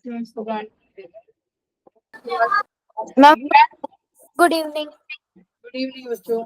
Students को join ma'am good evening. Good evening बच्चों।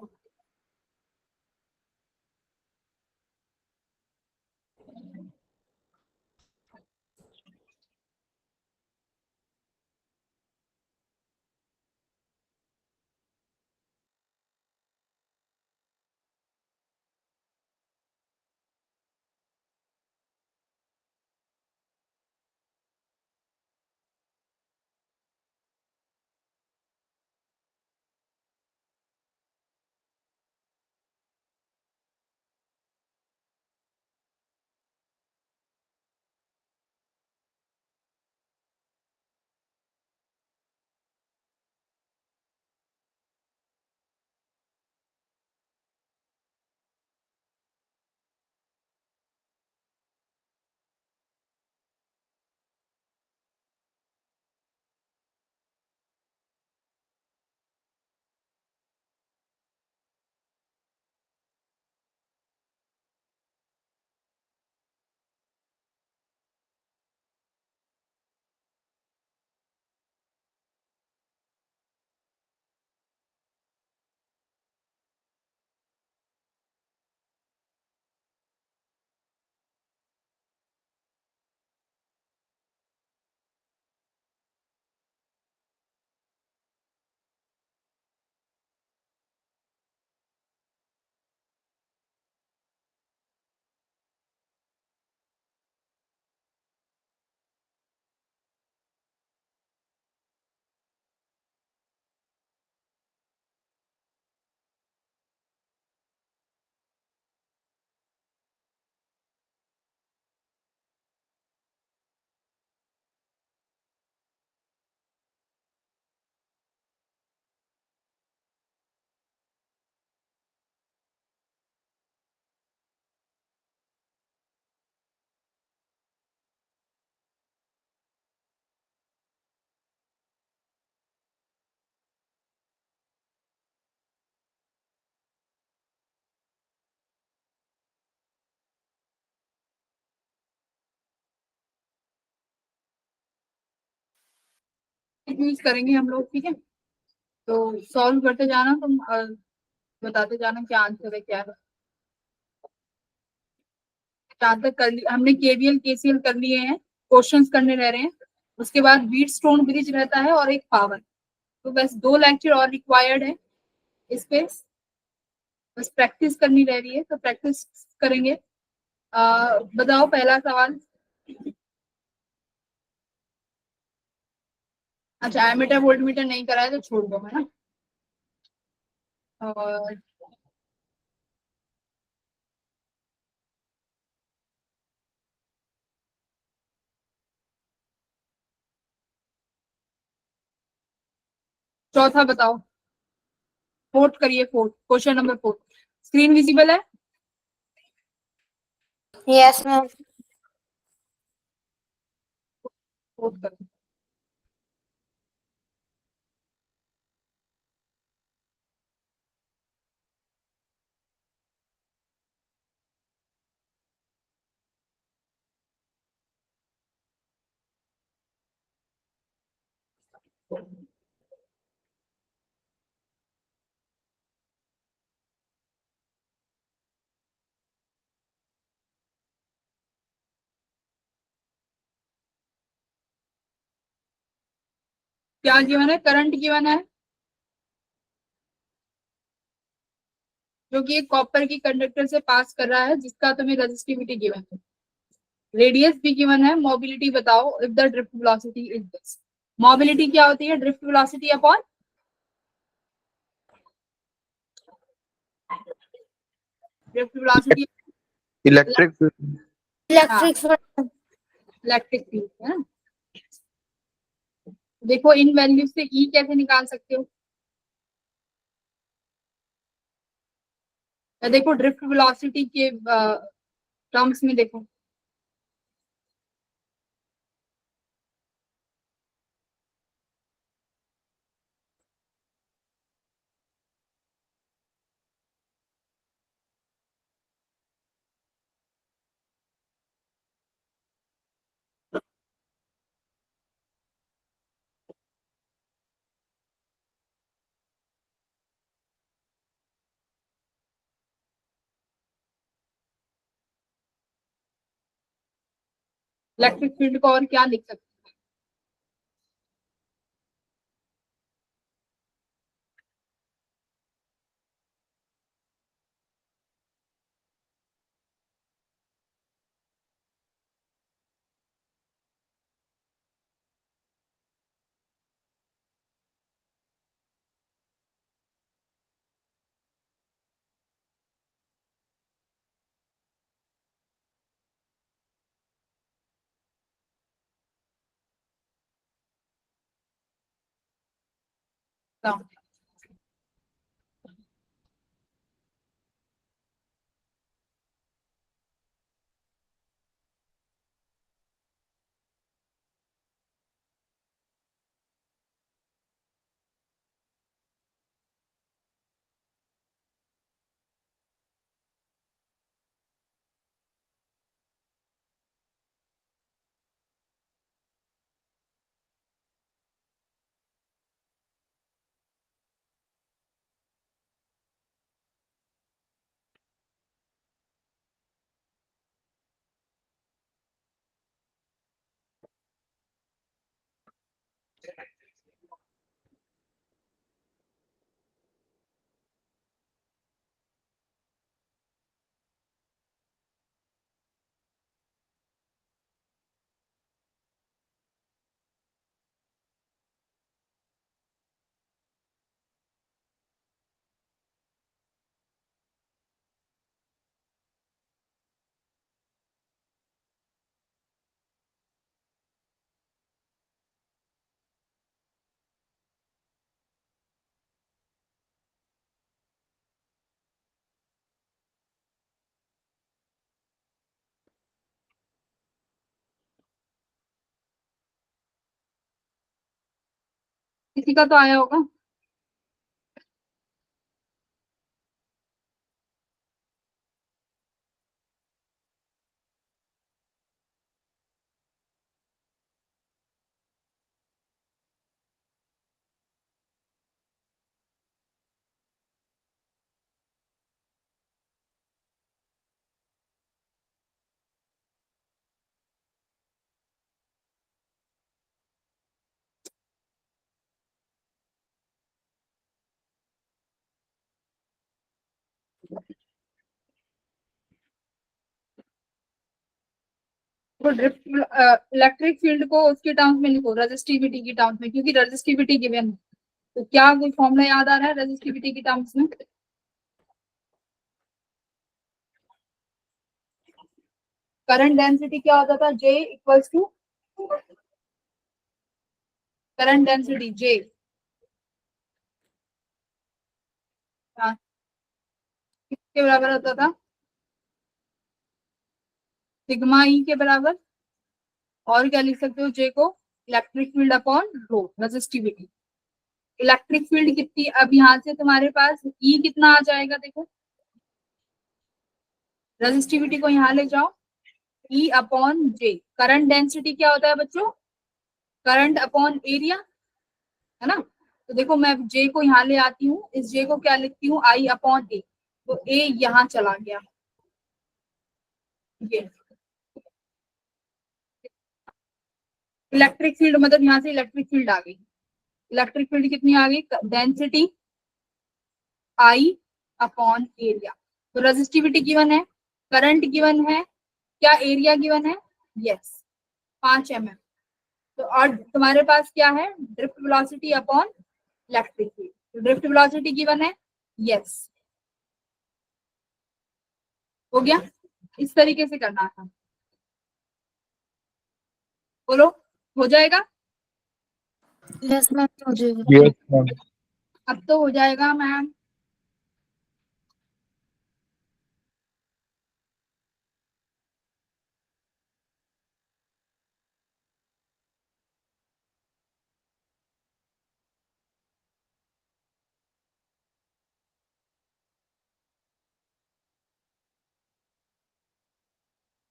Use करेंगे हम लोग, ठीक है। तो सॉल्व करते जाना, तुम बताते जाना क्या आंसर है क्या है। जहाँ तक कर हमने केवीएल केसीएल कर लिए हैं, क्वेश्चंस करने रह रहे हैं। उसके बाद बीट स्टोन ब्रिज रहता है और एक पावर। तो बस 2 लेक्चर और रिक्वायर्ड है इस पे। बस प्रैक्टिस करनी रह रही है, तो प्रैक्टिस करेंगे। बताओ पहला सवाल। अच्छा, एमीटर वोल्टमीटर नहीं कराया तो छोड़ दो, है ना। और चौथा बताओ। फोर्थ करिए, fourth question number 4। Screen visible है? Yes ma'am. फोर्थ करो। क्या गिवन है? करंट गिवन है जो कि एक कॉपर की कंडक्टर से पास कर रहा है, जिसका तुम्हें रेजिस्टिविटी गिवन है। रेडियस भी गिवन है। मोबिलिटी बताओ if the drift velocity is this. Mobility क्या होती है? Drift velocity upon drift velocity electric electric electric field, है ना। देखो इन वैल्यू से ई कैसे निकाल सकते हो। या देखो ड्रिफ्ट वेलोसिटी के टर्म्स में देखो। इलेक्ट्रिक फील्ड को और क्या लिख सकते हैं? किसी का तो आया होगा। तो इलेक्ट्रिक फील्ड को उसके टर्म्स में लिखो, रेजिस्टिविटी की टर्म्स में, क्योंकि रेजिस्टिविटी गिवन है। तो क्या कोई फॉर्मूला याद आ रहा है रेजिस्टिविटी की टर्म्स में? करंट डेंसिटी क्या होता था? J equals to current density J। हाँ, किसके बराबर होता था? सिग्मा ई के बराबर। और क्या लिख सकते हो J को? Electric field upon rho, resistivity. Electric field कितनी, अब यहाँ से तुम्हारे पास ई कितना आ जाएगा देखो, रेजिस्टिविटी को यहाँ ले जाओ, ई अपॉन जे। करंट डेंसिटी क्या होता है बच्चों? करंट अपॉन एरिया, है ना। तो देखो मैं जे को यहाँ ले आती हूँ, इस जे को क्या लिखती हूँ? आई अपॉन ए। तो ए यहाँ चला गया, ये इलेक्ट्रिक फील्ड, मतलब यहाँ से इलेक्ट्रिक फील्ड आ गई। इलेक्ट्रिक फील्ड कितनी आ गई? डेंसिटी आई अपॉन एरिया। तो रेजिस्टिविटी गिवन है, करंट गिवन है, क्या एरिया गिवन है? Yes, 5 mm। तो और तुम्हारे पास क्या है? Drift velocity upon electric field. तो ड्रिफ्ट वेलोसिटी गिवन है, यस, हो गया। इस तरीके से करना था, बोलो, हो जाएगा? Yes, ma'am. हो जाएगा. Yes, ma'am. अब तो हो जाएगा मैम।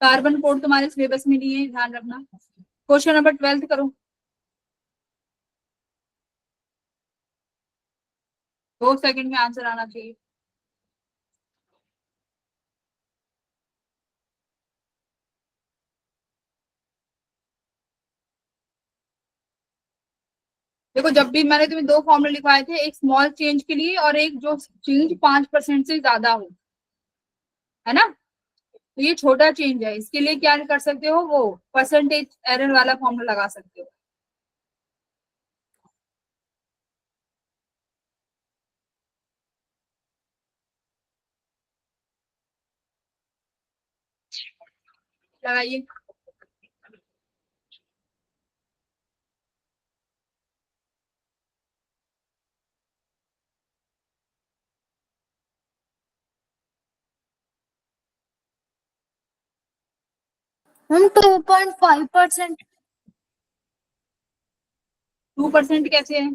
कार्बन कोड तुम्हारे सिलेबस में नहीं है, ध्यान रखना। क्वेश्चन नंबर 12 करो, 2 सेकंड में आंसर आना चाहिए। देखो जब भी मैंने तुम्हें दो फॉर्मूले लिखवाए थे, एक स्मॉल चेंज के लिए और एक जो चेंज 5% से ज्यादा हो, है ना। तो ये छोटा चेंज है, इसके लिए क्या कर सकते हो, वो परसेंटेज एरर वाला फॉर्मूला लगा सकते हो। लगाइए। हम 2.5%। 2% कैसे है?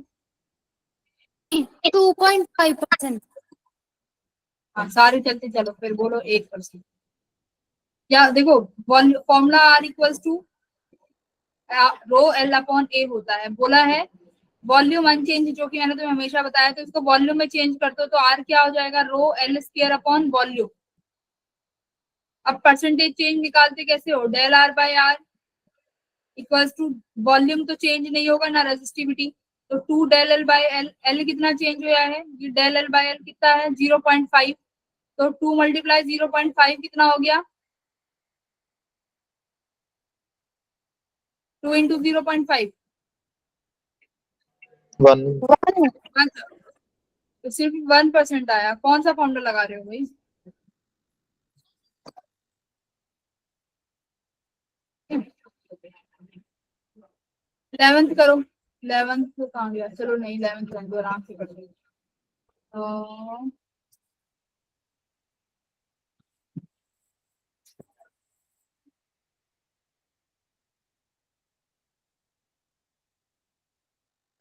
2.5%। हाँ सारे चलते चलो, फिर बोलो 1%। या देखो, formula R equals to rho L upon A होता है, बोला है वॉल्यूम अनचेंज, जो कि मैंने तुम्हें हमेशा बताया, तो इसको वॉल्यूम में चेंज कर दो तो आर क्या हो जाएगा, rho L square upon volume. अब परसेंटेज चेंज निकालते कैसे हो, del R by R equals to, volume तो चेंज नहीं होगा ना, रेजिस्टिविटी, तो 2 del L by L, L कितना चेंज हुआ है, ये डेल एल बाय एल कितना है 0.5, तो 2 मल्टीप्लाई 0.5 कितना हो गया, 2 इंटू 0.5, 1। तो सिर्फ 1% आया। कौन सा फॉर्मूला लगा रहे हो भाई? 11th करो। 11th को कहाँ गया, चलो नहीं 11th कर दो, आराम से कर दो। तो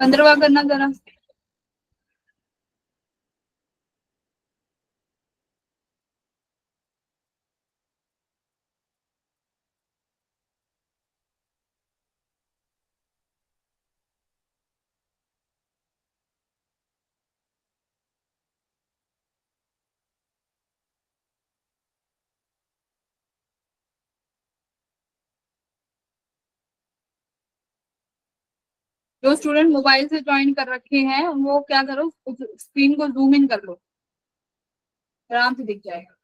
15वां करना जरा। जो स्टूडेंट मोबाइल से ज्वाइन कर रखे हैं वो क्या करो, स्क्रीन को जूम इन कर लो, आराम से दिख जाएगा।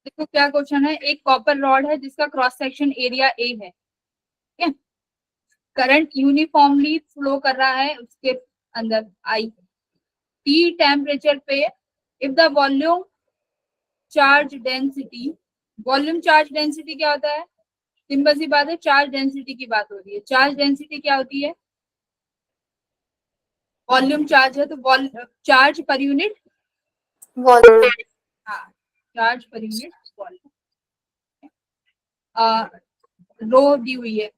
देखो क्या क्वेश्चन है, एक कॉपर रॉड है जिसका क्रॉस सेक्शन एरिया ए है, ठीक है, करंट यूनिफॉर्मली फ्लो कर रहा है उसके अंदर आई, टी टेम्परेचर पे, if the volume charge density, volume charge density क्या होता है, सिंपल सी बात है, चार्ज डेंसिटी की बात हो रही है, चार्ज डेंसिटी क्या होती है, वॉल्यूम चार्ज है तो चार्ज पर यूनिट वॉल्यूम। हाँ, charge per unit volume, rho दी हुई है,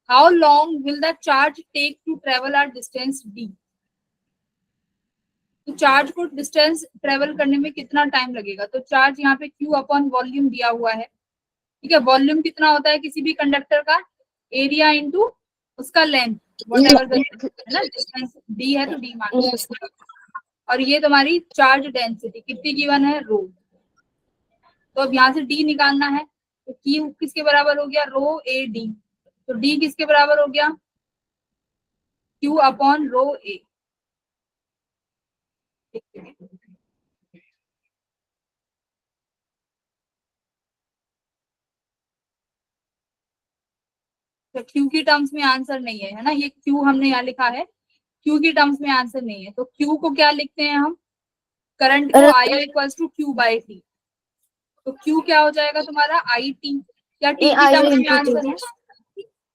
how long will the charge take to travel R distance D, तो चार्ज को डिस्टेंस ट्रेवल करने में कितना टाइम लगेगा, तो चार्ज यहाँ पे क्यू अपॉन वॉल्यूम दिया हुआ है, ठीक है, वॉल्यूम कितना होता है किसी भी कंडक्टर का, एरिया इंटू उसका लेंथ, वट एवर है ना, डिस्टेंस डी है तो डी मान लो। और ये तुम्हारी चार्ज डेंसिटी कितनी गिवन है, रो, तो अब यहाँ से डी निकालना है, तो क्यू किसके बराबर हो गया, रो ए डी, तो डी किसके बराबर हो गया, क्यू अपॉन रो ए। तो क्यू की टर्म्स में आंसर नहीं है ना, ये क्यू हमने यहाँ लिखा है, क्यू की टर्म्स में आंसर नहीं है, तो क्यू को क्या लिखते हैं हम, करंट को I equals to Q by T. तो क्यू क्या हो जाएगा तुम्हारा आई टी, क्या टी की आई टर्म्स में इंटू आंसर टी। है,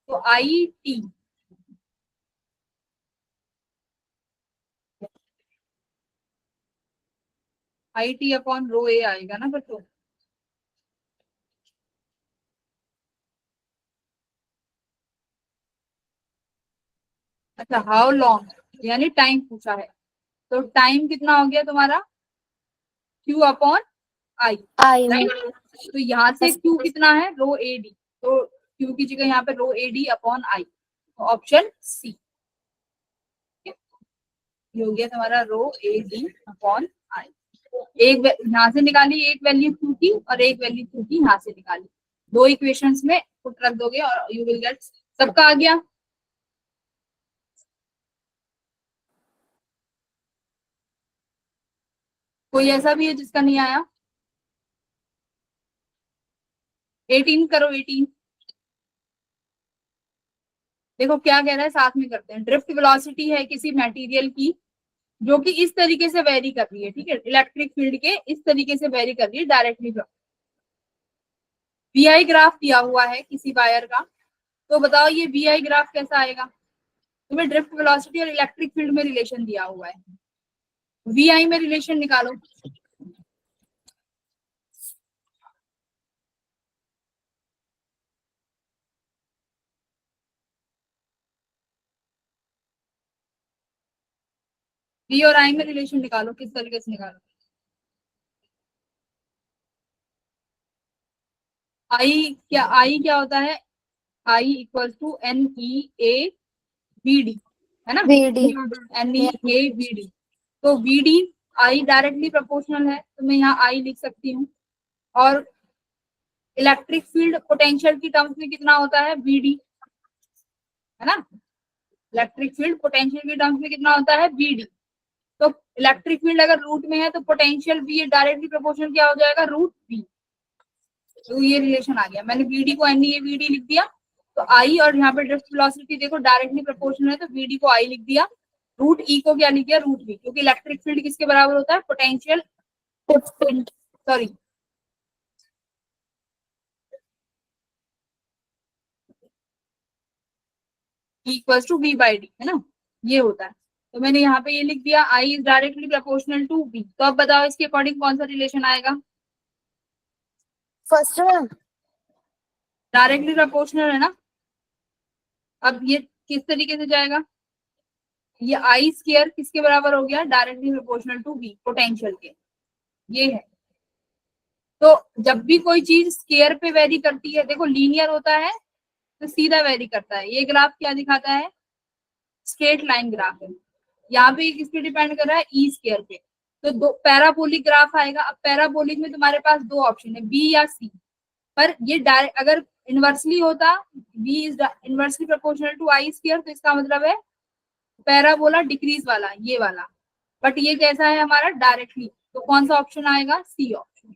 तो I T, I T upon rho A आएगा ना बच्चों। अच्छा हाउ लॉन्ग यानी टाइम पूछा है, तो टाइम कितना हो गया तुम्हारा क्यू अपॉन आई, आई में तो यहाँ से क्यू कितना है रो ए डी, तो क्यू की जगह यहाँ पे रो ए डी अपॉन आई, तो ऑप्शन सी ये हो गया तुम्हारा रो ए डी अपॉन आई। एक यहाँ से निकाली एक वैल्यू क्यू की और एक वैल्यू क्यू की यहाँ से निकाली, दो इक्वेशंस में पुट रख दोगे और यू विल गेट, सबका आ गया। कोई ऐसा भी है जिसका नहीं आया, 18 करो 18। देखो क्या कह रहा है साथ में करते हैं, ड्रिफ्ट वेलोसिटी है किसी मटेरियल की जो कि इस तरीके से वेरी कर रही है, ठीक है, इलेक्ट्रिक फील्ड के इस तरीके से वेरी कर रही है डायरेक्टली, वीआई ग्राफ दिया हुआ है किसी वायर का, तो बताओ ये वीआई ग्राफ कैसा आएगा, तुम्हें ड्रिफ्ट वेलोसिटी और इलेक्ट्रिक फील्ड में रिलेशन दिया हुआ है, वीआई में रिलेशन निकालो। वी और आई में रिलेशन निकालो, किस तरीके से निकालो, आई क्या होता है, I equal to N E A V D, है ना, V D. N E A V D, तो V D I directly proportional है, तो मैं यहाँ आई लिख सकती हूँ, और इलेक्ट्रिक फील्ड पोटेंशियल की टर्म्स में कितना होता है वीडी, है ना, इलेक्ट्रिक फील्ड पोटेंशियल के टर्म्स में कितना होता है वीडी, तो इलेक्ट्रिक फील्ड अगर रूट में है तो पोटेंशियल भी डायरेक्टली प्रोपोर्शनल क्या हो जाएगा रूट बी, तो ये रिलेशन आ गया, मैंने वीडी को एन ए वीडी लिख दिया, तो आई और यहाँ पे ड्रिफ्ट वेलोसिटी देखो डायरेक्टली प्रोपोर्शनल है, तो वीडी को आई लिख दिया, रूट ई को क्या लिख दिया रूट बी, क्योंकि इलेक्ट्रिक फील्ड किसके बराबर होता है potential, sorry equal to V by D, है ना, ये होता है, तो मैंने यहाँ पे ये लिख दिया I is directly proportional to B, तो अब बताओ इसके अकॉर्डिंग कौन सा रिलेशन आएगा, फर्स्ट वन डायरेक्टली प्रोपोर्शनल है ना, अब ये किस तरीके से जाएगा, ये आई स्क्वायर किसके बराबर हो गया directly proportional to B potential के, ये है, तो जब भी कोई चीज स्क्वायर पे वेरी करती है, देखो लीनियर होता है तो सीधा वेरी करता है, ये ग्राफ क्या दिखाता है स्ट्रेट लाइन ग्राफ है, यहाँ पे किस पे डिपेंड कर रहा है ई स्क्वायर पे, तो दो पैराबोलिक ग्राफ आएगा, अब पैराबोलिक में तुम्हारे पास दो ऑप्शन है बी या सी, पर ये डायरेक्ट अगर इनवर्सली होता B is inversely proportional to I square, तो इसका मतलब है पैराबोला डिक्रीज वाला ये वाला, बट ये कैसा है हमारा डायरेक्टली, तो कौन सा ऑप्शन आएगा सी ऑप्शन,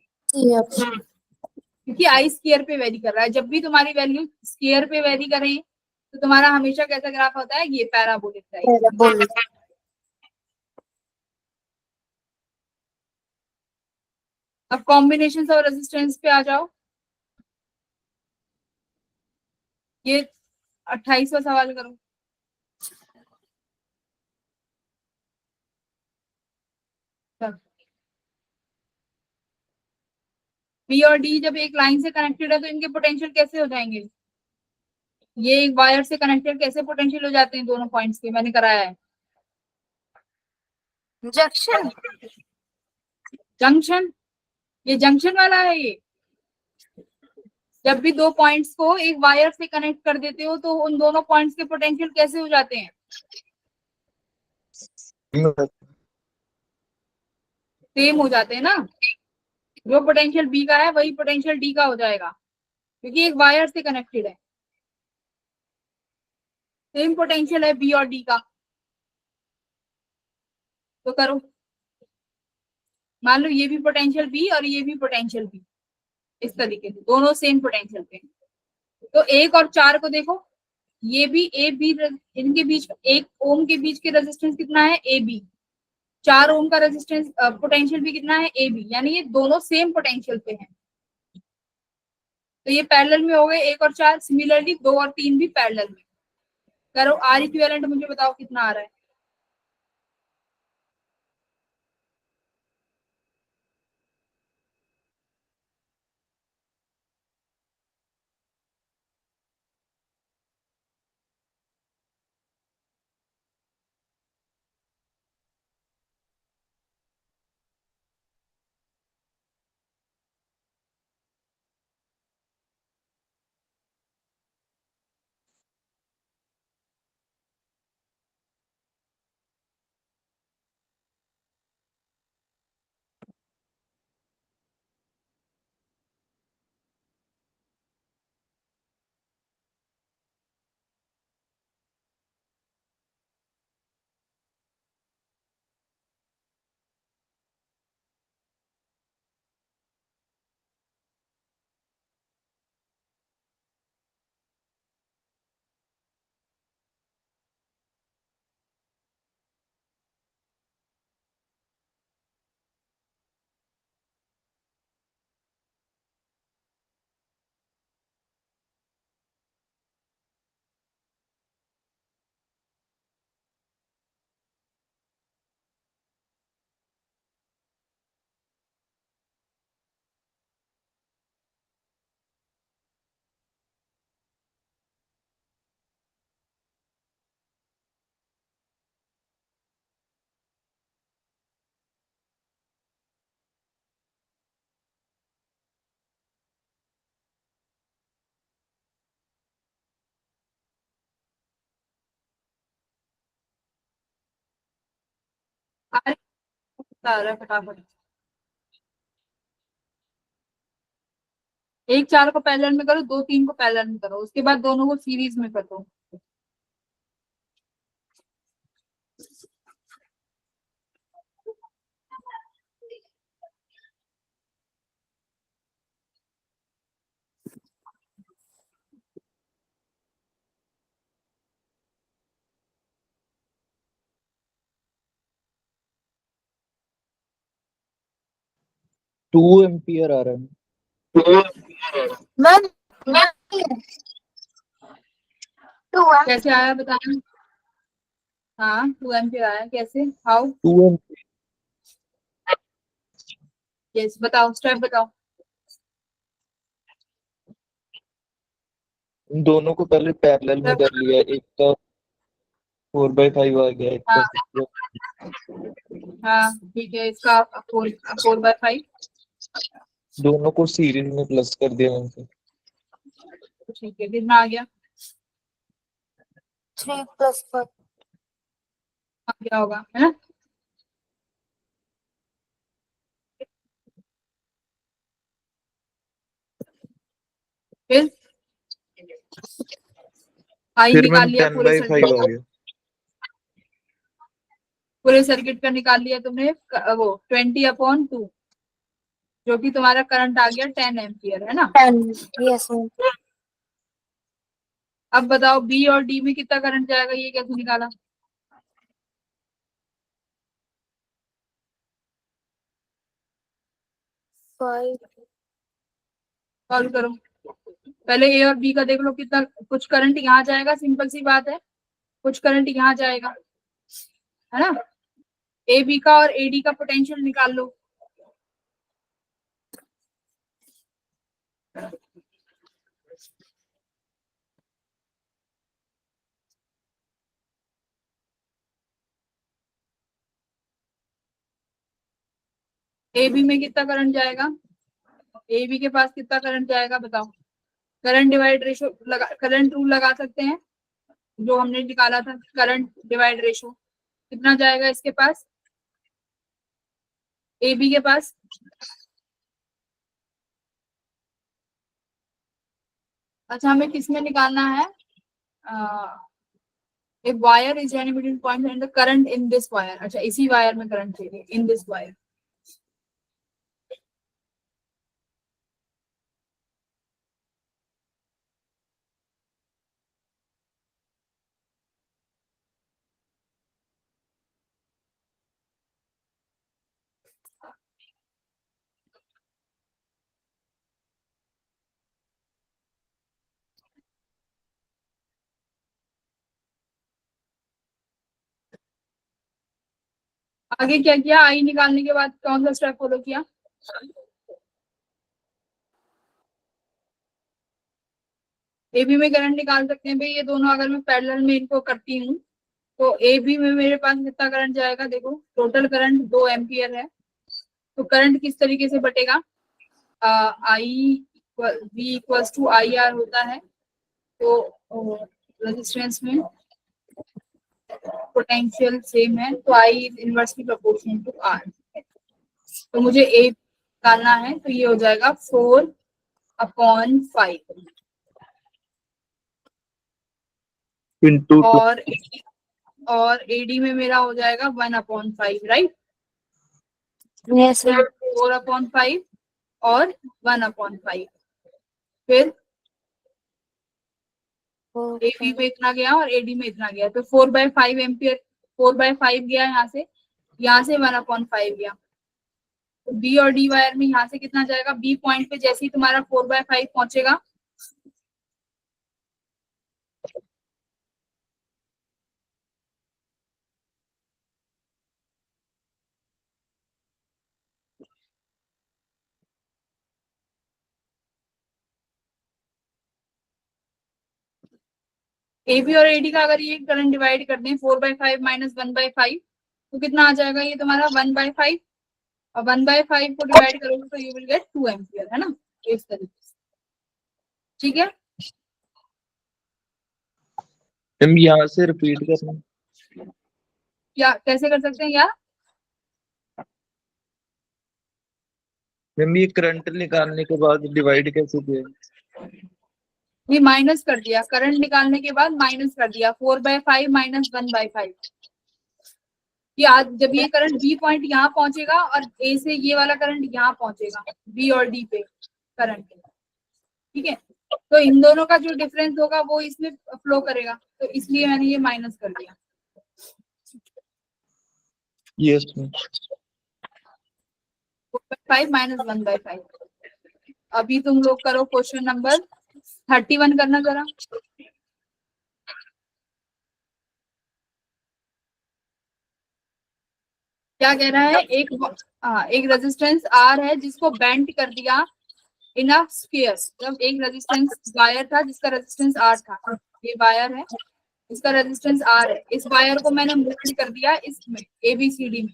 क्योंकि आई स्क्वायर पे वेरी कर रहा है, जब भी तुम्हारी वैल्यू स्क्वायर पे वेरी करे तो तुम्हारा हमेशा कैसा ग्राफ होता है ये पैराबोलिक टाइप। अब कॉम्बिनेशन और रेजिस्टेंस पे आ जाओ, ये 28वां सवाल करो, बी और डी जब एक लाइन से कनेक्टेड है तो इनके पोटेंशियल कैसे हो जाएंगे, ये एक वायर से कनेक्टेड कैसे पोटेंशियल हो जाते हैं दोनों पॉइंट्स के, मैंने कराया है, जंक्शन जंक्शन, ये जंक्शन वाला है, ये जब भी दो पॉइंट्स को एक वायर से कनेक्ट कर देते हो तो उन दोनों पॉइंट्स के पोटेंशियल कैसे हो जाते हैं सेम हो जाते हैं ना, जो पोटेंशियल बी का है वही पोटेंशियल डी का हो जाएगा, क्योंकि एक वायर से कनेक्टेड है, सेम पोटेंशियल है बी और डी का, तो करो, मान लो ये भी पोटेंशियल बी और ये भी पोटेंशियल बी, इस तरीके से दोनों सेम पोटेंशियल पे, तो एक और चार को देखो, ये भी ए बी, इनके बीच, 1 ओम के बीच के रेजिस्टेंस कितना है, ए बी। 4 ओम का रेजिस्टेंस पोटेंशियल भी कितना है, ए बी, यानी ये दोनों सेम पोटेंशियल पे हैं। तो ये पैरेलल में हो गए 1 और 4। सिमिलरली 2 और 3 भी पैरेलल में। करो आर इक्विवेलेंट, मुझे बताओ कितना आ रहा है। आर कितना आ रहा है फटाफट। 1 4 को पैरेलल में करो, 2 3 को पैरेलल में करो, उसके बाद दोनों को सीरीज में कर दो। टू एम्पियर आ रहा है। मैम कैसे आया बताना। हाँ 2 एम्पियर आया, कैसे, हाउ। टू एम्पियर यस बताओ, स्टेप बताओ। इन दोनों को पहले पैरेलल में कर लिया, एक का 4/5 आ गया, एक का हाँ 6। हाँ ठीक है, इसका 4/5। दोनों को सीरीज में प्लस कर दिया मैंने। ठीक है, कितना आ गया, 3 + 4 आ गया होगा, है ना। फिर आई फिर निकाल मैम लिया पूरे 10/5 आ सर्किट, गया। पूरे सर्किट का निकाल लिया तुमने, वो 20/2, जो कि तुम्हारा करंट आ गया 10 एम्पियर, है ना। 10 यस मैम अब बताओ बी और डी में कितना करंट जाएगा, ये कैसे निकाला। 5 सॉल्व करो। पहले ए और बी का देख लो कितना, कुछ करंट यहाँ जाएगा, सिंपल सी बात है, कुछ करंट यहाँ जाएगा, है ना। ए बी का और ए डी का पोटेंशियल निकाल लो। ए बी में कितना करंट जाएगा, ए बी के पास कितना करंट जाएगा बताओ। करंट डिवाइड रेशो लगा, करंट रूल लगा सकते हैं, जो हमने निकाला था, करंट डिवाइड रेशो। कितना जाएगा इसके पास, ए बी के पास। अच्छा हमें किसमें निकालना है, a wire is running between point and the current in this wire। अच्छा इसी वायर में करंट चाहिए, इन दिस वायर। आगे क्या किया, आई निकालने के बाद कौन सा स्टेप फॉलो किया? ए बी में करंट निकाल सकते हैं भाई, ये दोनों अगर मैं पैरेलल में इनको करती हूँ तो ए बी में मेरे पास कितना करंट जाएगा? देखो टोटल करंट 2 एम्पियर है, तो करंट किस तरीके से बटेगा? I V equals to I R होता है, तो रेजिस्टेंस में पोटेंशियल सेम है, तो I is inversely proportional to R. तो मुझे ए निकालना है, तो ये हो जाएगा 4/5 इंटू और एडी में मेरा हो जाएगा 1/5, राइट? Yes, ma'am. 4/5 और 1/5। फिर ए बी में इतना गया और एडी में इतना गया, तो 4/5 एम्पियर, 4/5 गया यहाँ से 1/5 गया। तो बी और डी वायर में यहाँ से कितना जाएगा? बी पॉइंट पे जैसे ही तुम्हारा 4/5 पहुंचेगा, ए बी और एडी का अगर ये करंट डिवाइड कर दें 4/5 माइनस 1/5, तो कितना आ जाएगा? ये तुम्हारा 1/5, और 1/5 को डिवाइड करोगे तो यू विल गेट 2 एम्पियर, है ना? इस तरीके से, ठीक है? मैम यहाँ से रिपीट करना। या कैसे कर सकते हैं यार? मैम ये करंट निकालने के बाद डिवाइड कैसे किया? ये माइनस कर दिया, करंट निकालने के बाद माइनस कर दिया, 4/5 माइनस 1/5। कि आज जब ये करंट बी पॉइंट यहाँ पहुंचेगा और ए से ये वाला करंट यहाँ पहुंचेगा, बी और डी पे करंट, ठीक है? तो इन दोनों का जो डिफरेंस होगा वो इसमें फ्लो करेगा, तो इसलिए मैंने ये माइनस कर दिया। Yes ma'am. 4/5 माइनस 1/5। अभी तुम लोग करो क्वेश्चन नंबर 31 करना जरा। क्या कह रहा है? एक रेजिस्टेंस आर है जिसको बेंड कर दिया इन अ स्फीयर। जब एक रेजिस्टेंस वायर था जिसका रेजिस्टेंस आर था, ये वायर है, इसका रेजिस्टेंस आर है, इस वायर को मैंने मोल्ड कर दिया इसमें ABCD में,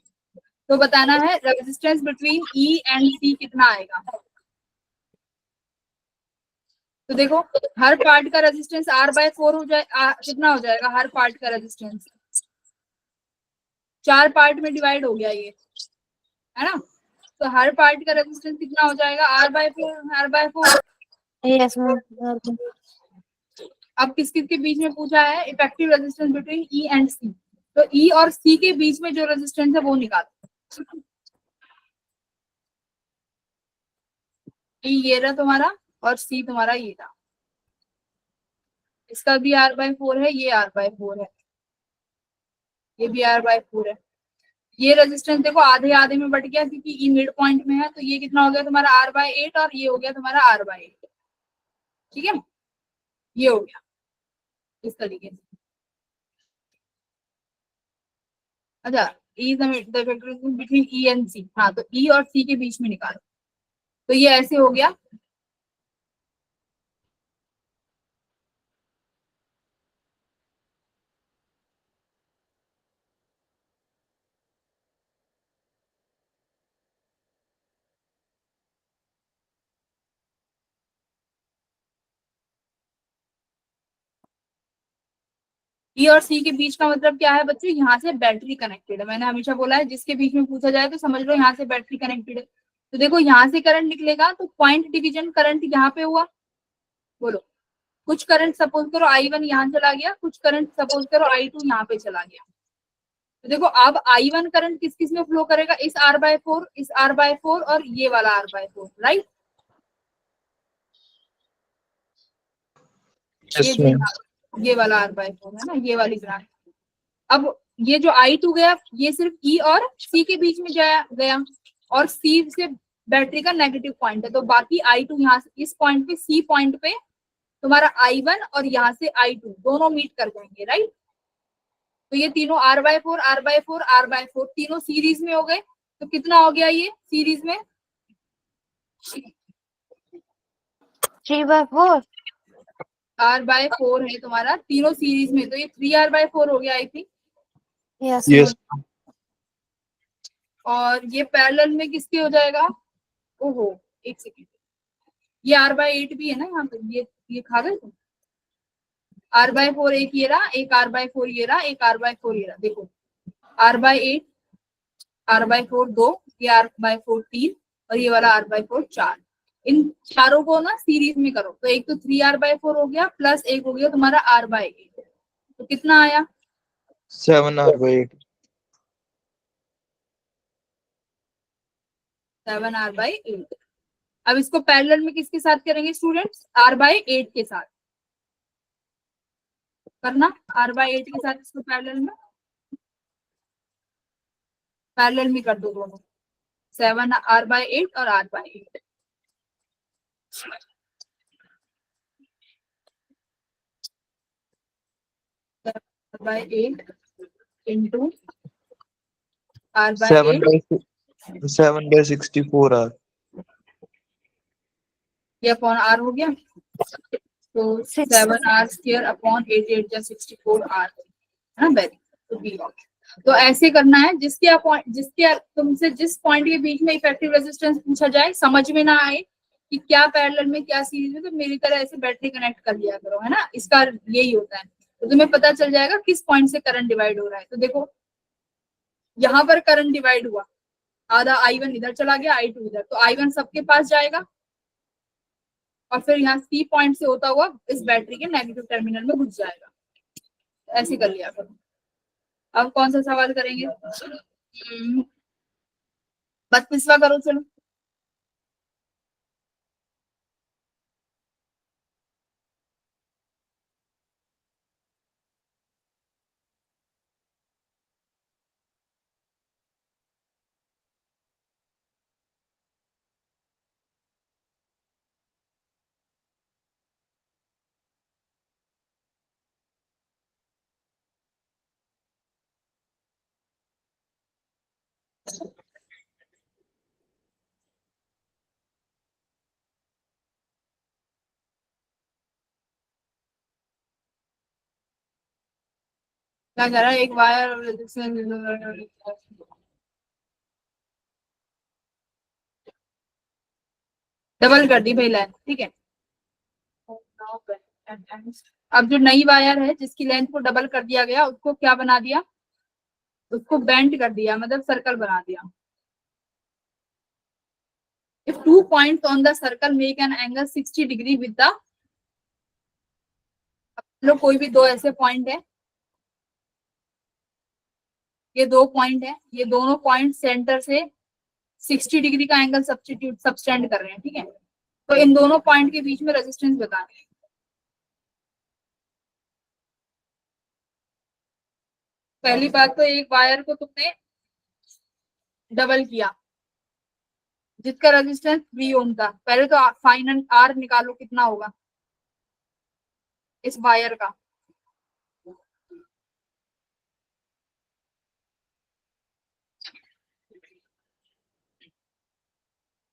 तो बताना है resistance between E and C कितना आएगा। तो देखो हर पार्ट का रेजिस्टेंस R/4 हो जाए, कितना हो जाएगा हर पार्ट का रेजिस्टेंस? 4 पार्ट में डिवाइड हो गया ये, है ना? तो हर पार्ट का रेजिस्टेंस कितना हो जाएगा? R/4। Yes, ma'am. अब किस किस के बीच में पूछा है? Effective resistance between E and C, तो E और C के बीच में जो रेजिस्टेंस है वो निकालो। E ये रहा तुम्हारा और C तुम्हारा ये रहा, इसका भी R/4 है, ये R/4 है, ये भी R/4 है। ये रेजिस्टेंस देखो आधे आधे में बट गया क्योंकि E मिड पॉइंट में है, तो ये कितना हो गया तुम्हारा R/8 और ये हो गया तुम्हारा R/8, ठीक है? ये हो गया इस तरीके से। अच्छा, E between E and C, हाँ, तो E और C के बीच में निकालो, तो ये ऐसे हो गया। E और C के बीच का मतलब क्या है बच्चों? यहाँ से बैटरी कनेक्टेड है, मैंने हमेशा बोला है जिसके बीच में पूछा जाए तो समझ लो यहाँ से बैटरी कनेक्टेड है। तो देखो यहाँ से करंट निकलेगा तो पॉइंट डिवीजन करंट यहाँ पे हुआ, बोलो। कुछ करंट सपोज करो I1 यहाँ चला गया, कुछ करंट सपोज करो I2 यहाँ पे चला गया। तो देखो अब I1 करंट किस किस में फ्लो करेगा? इस R/4, इस R/4 और ये वाला R/4, राइट? ये वाला R/4 है ना, ये वाली ब्रांच। अब ये जो I2 गया ये सिर्फ E और C के बीच में गया और C से बैटरी का नेगेटिव पॉइंट है, तो बाकी I2 यहाँ से इस पॉइंट पे, C पॉइंट पे तुम्हारा I1 और यहाँ से I2 दोनों मीट कर जाएंगे, राइट? तो ये तीनों R/4 R/4 R/4 तीनों सीरीज में हो गए। तो कितना हो गया ये सीरीज में? 3/4। R/4 है तुम्हारा तीनों सीरीज में, तो ये 3R/4 हो गया I think. Yes, yes ma'am. और ये पैरेलल में किसके हो जाएगा? ओहो, एक सेकेंड, ये R/8 भी है ना यहाँ पे, ये खा गए तुम। R/4 एक ये रहा, एक R/4 ये रहा, एक R/4 ये रहा, देखो R/8 R/4 2, ये R/4 3 और ये वाला R/4 4। इन चारों को ना सीरीज में करो, तो एक तो 3R/4 हो गया प्लस एक हो गया तुम्हारा R/8, तो कितना आया? 7R/8। 7R/8। अब इसको पैरेलल में किसके साथ करेंगे स्टूडेंट्स? R/8 के साथ करना, R/8 के साथ इसको पैरेलल में कर दो दोनों, 7R/8 और R/8। R/8 into R/8 7/64R। ये अपॉन R हो गया, तो 7R² अपॉन 8 8 64R है ना। वेरी तो बी ऑप्शन। तो ऐसे करना है, जिसके तुमसे जिस पॉइंट के बीच में इफेक्टिव रेजिस्टेंस पूछा जाए, समझ में ना आए कि क्या पैरेलल में क्या सीरीज में, तो मेरी तरह ऐसे बैटरी कनेक्ट कर लिया करो, है ना। इसका यही होता है, तो तुम्हें पता चल जाएगा किस पॉइंट से करंट डिवाइड हो रहा है। तो देखो यहाँ पर करंट डिवाइड हुआ, आधा I1 इधर चला गया, I2 इधर, तो I1 सबके पास जाएगा और फिर यहाँ सी पॉइंट से होता हुआ इस बैटरी के नेगेटिव टर्मिनल में घुस जाएगा। ऐसे कर लिया करो। अब कौन सा सवाल करेंगे? 32वां करो चलो। क्या कह रहा है? एक वायर डबल कर दी भाई लाइन, ठीक है। अब जो नई वायर है जिसकी लेंथ को डबल कर दिया गया, उसको क्या बना दिया? उसको बेंड कर दिया, मतलब सर्कल बना दिया। If 2 points on the circle make an angle 60 degree with the, लो कोई भी दो ऐसे पॉइंट है, ये दो पॉइंट है, ये दोनों पॉइंट सेंटर से 60 डिग्री का एंगल सबस्टेंड कर रहे हैं, ठीक है। तो इन दोनों पॉइंट के बीच में रेजिस्टेंस बताना है। पहली बात तो एक वायर को तुमने डबल किया, जिसका रेजिस्टेंस 3 ओम था। पहले तो फाइनल आर निकालो कितना होगा इस वायर का।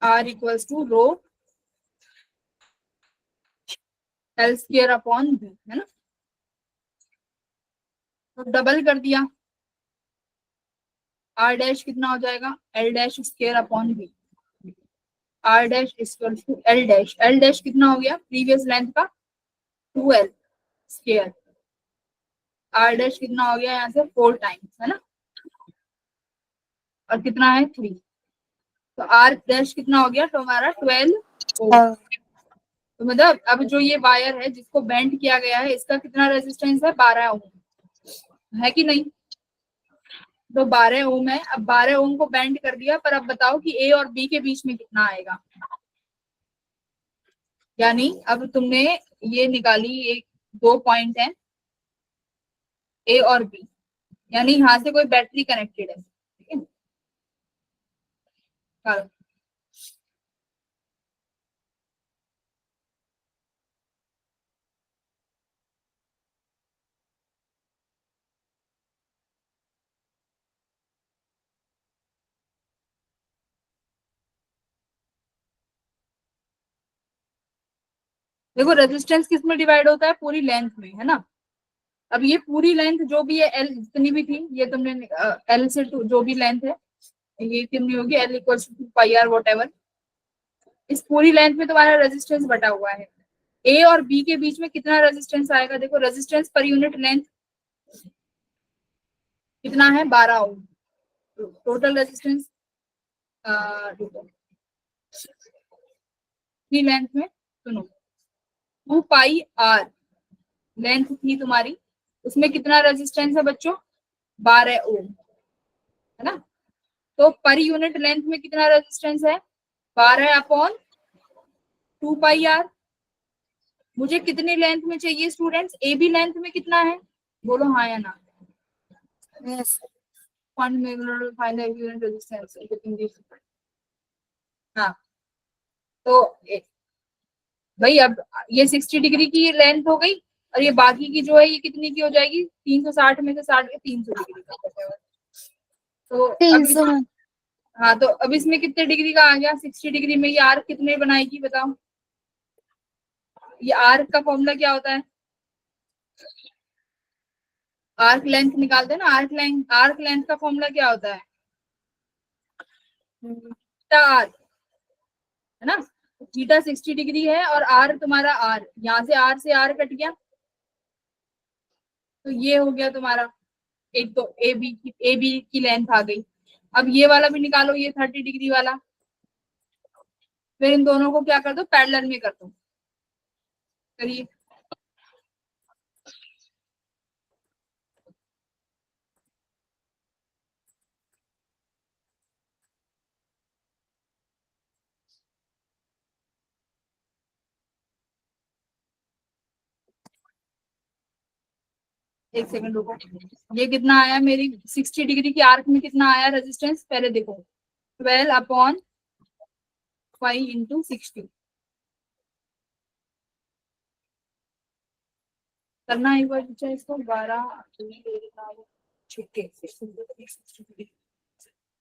R equals to rho L square upon B, है ना। तो डबल कर दिया, आर डैश कितना हो जाएगा? L dash square upon B. R dash equals to L dash कितना हो गया प्रीवियस लेंथ का? 2L square. आर डैश कितना हो गया यहाँ से? 4 टाइम्स, है ना। और कितना है? 3। तो आर डैश कितना हो गया तुम्हारा? 12 ओम। तो मतलब अब जो ये वायर है जिसको बेंड किया गया है, इसका कितना रेजिस्टेंस है? 12 ओम, है कि नहीं? तो 12 ओम है। अब 12 ओम को बेंड कर दिया, पर अब बताओ कि ए और बी के बीच में कितना आएगा। यानी अब तुमने ये निकाली, एक दो पॉइंट है ए और बी, यानी यहाँ से कोई बैटरी कनेक्टेड है, ठीक है। देखो रेजिस्टेंस किस में डिवाइड होता है, पूरी लेंथ में, है ना। अब ये पूरी लेंथ जो भी है एल जितनी भी थी, ये तुमने एल से जो भी लेंथ है ये कितनी होगी, L equal to pi R whatever. इस पूरी लेंथ में तुम्हारा रेजिस्टेंस बटा हुआ है। ए और बी के बीच में कितना रेजिस्टेंस आएगा, देखो रेजिस्टेंस पर यूनिट लेंथ कितना है, 12 ओम। टोटल रेजिस्टेंस लेंथ में सुनो 2 पाई आर लेंथ थी तुम्हारी, उसमें कितना रेजिस्टेंस है बच्चों, 12 ओम, है ना। तो पर यूनिट लेंथ में कितना रेजिस्टेंस है, 12 अपॉन 2 पाई आर। मुझे कितनी लेंथ में चाहिए स्टूडेंट्स, ए बी लेंथ में कितना है, बोलो हाँ या ना। Yes. Find the equivalent resistance between these two. हाँ तो भाई अब ये 60 डिग्री की लेंथ हो गई, और ये बाकी की जो है ये कितनी की हो जाएगी, 360 में से 60 के 300 डिग्री का। तो अब 300 हाँ तो अब इसमें कितने डिग्री का आ गया, 60 डिग्री में ये आर्क कितने बनाएगी बताओ। ये आर्क का फॉर्मूला क्या होता है, आर्क लेंथ निकालते हैं ना, आर्क लेंथ का फॉर्मूला क्या होता है, आर, है ना। थीटा 60 डिग्री है और आर तुम्हारा आर, यहाँ से आर कट गया, तो ये हो गया तुम्हारा एक, तो ए बी की लेंथ आ गई। अब ये वाला भी निकालो, ये 30 डिग्री वाला, फिर इन दोनों को क्या कर दो, पैरेलल में कर दो, करिए। एक सेकंड रुको, ये कितना आया मेरी 60 डिग्री की आर्क में कितना आया रेजिस्टेंस, पहले देखो 12 अपॉन 5 इंटू 60 करना एक बार पीछे इसको, 12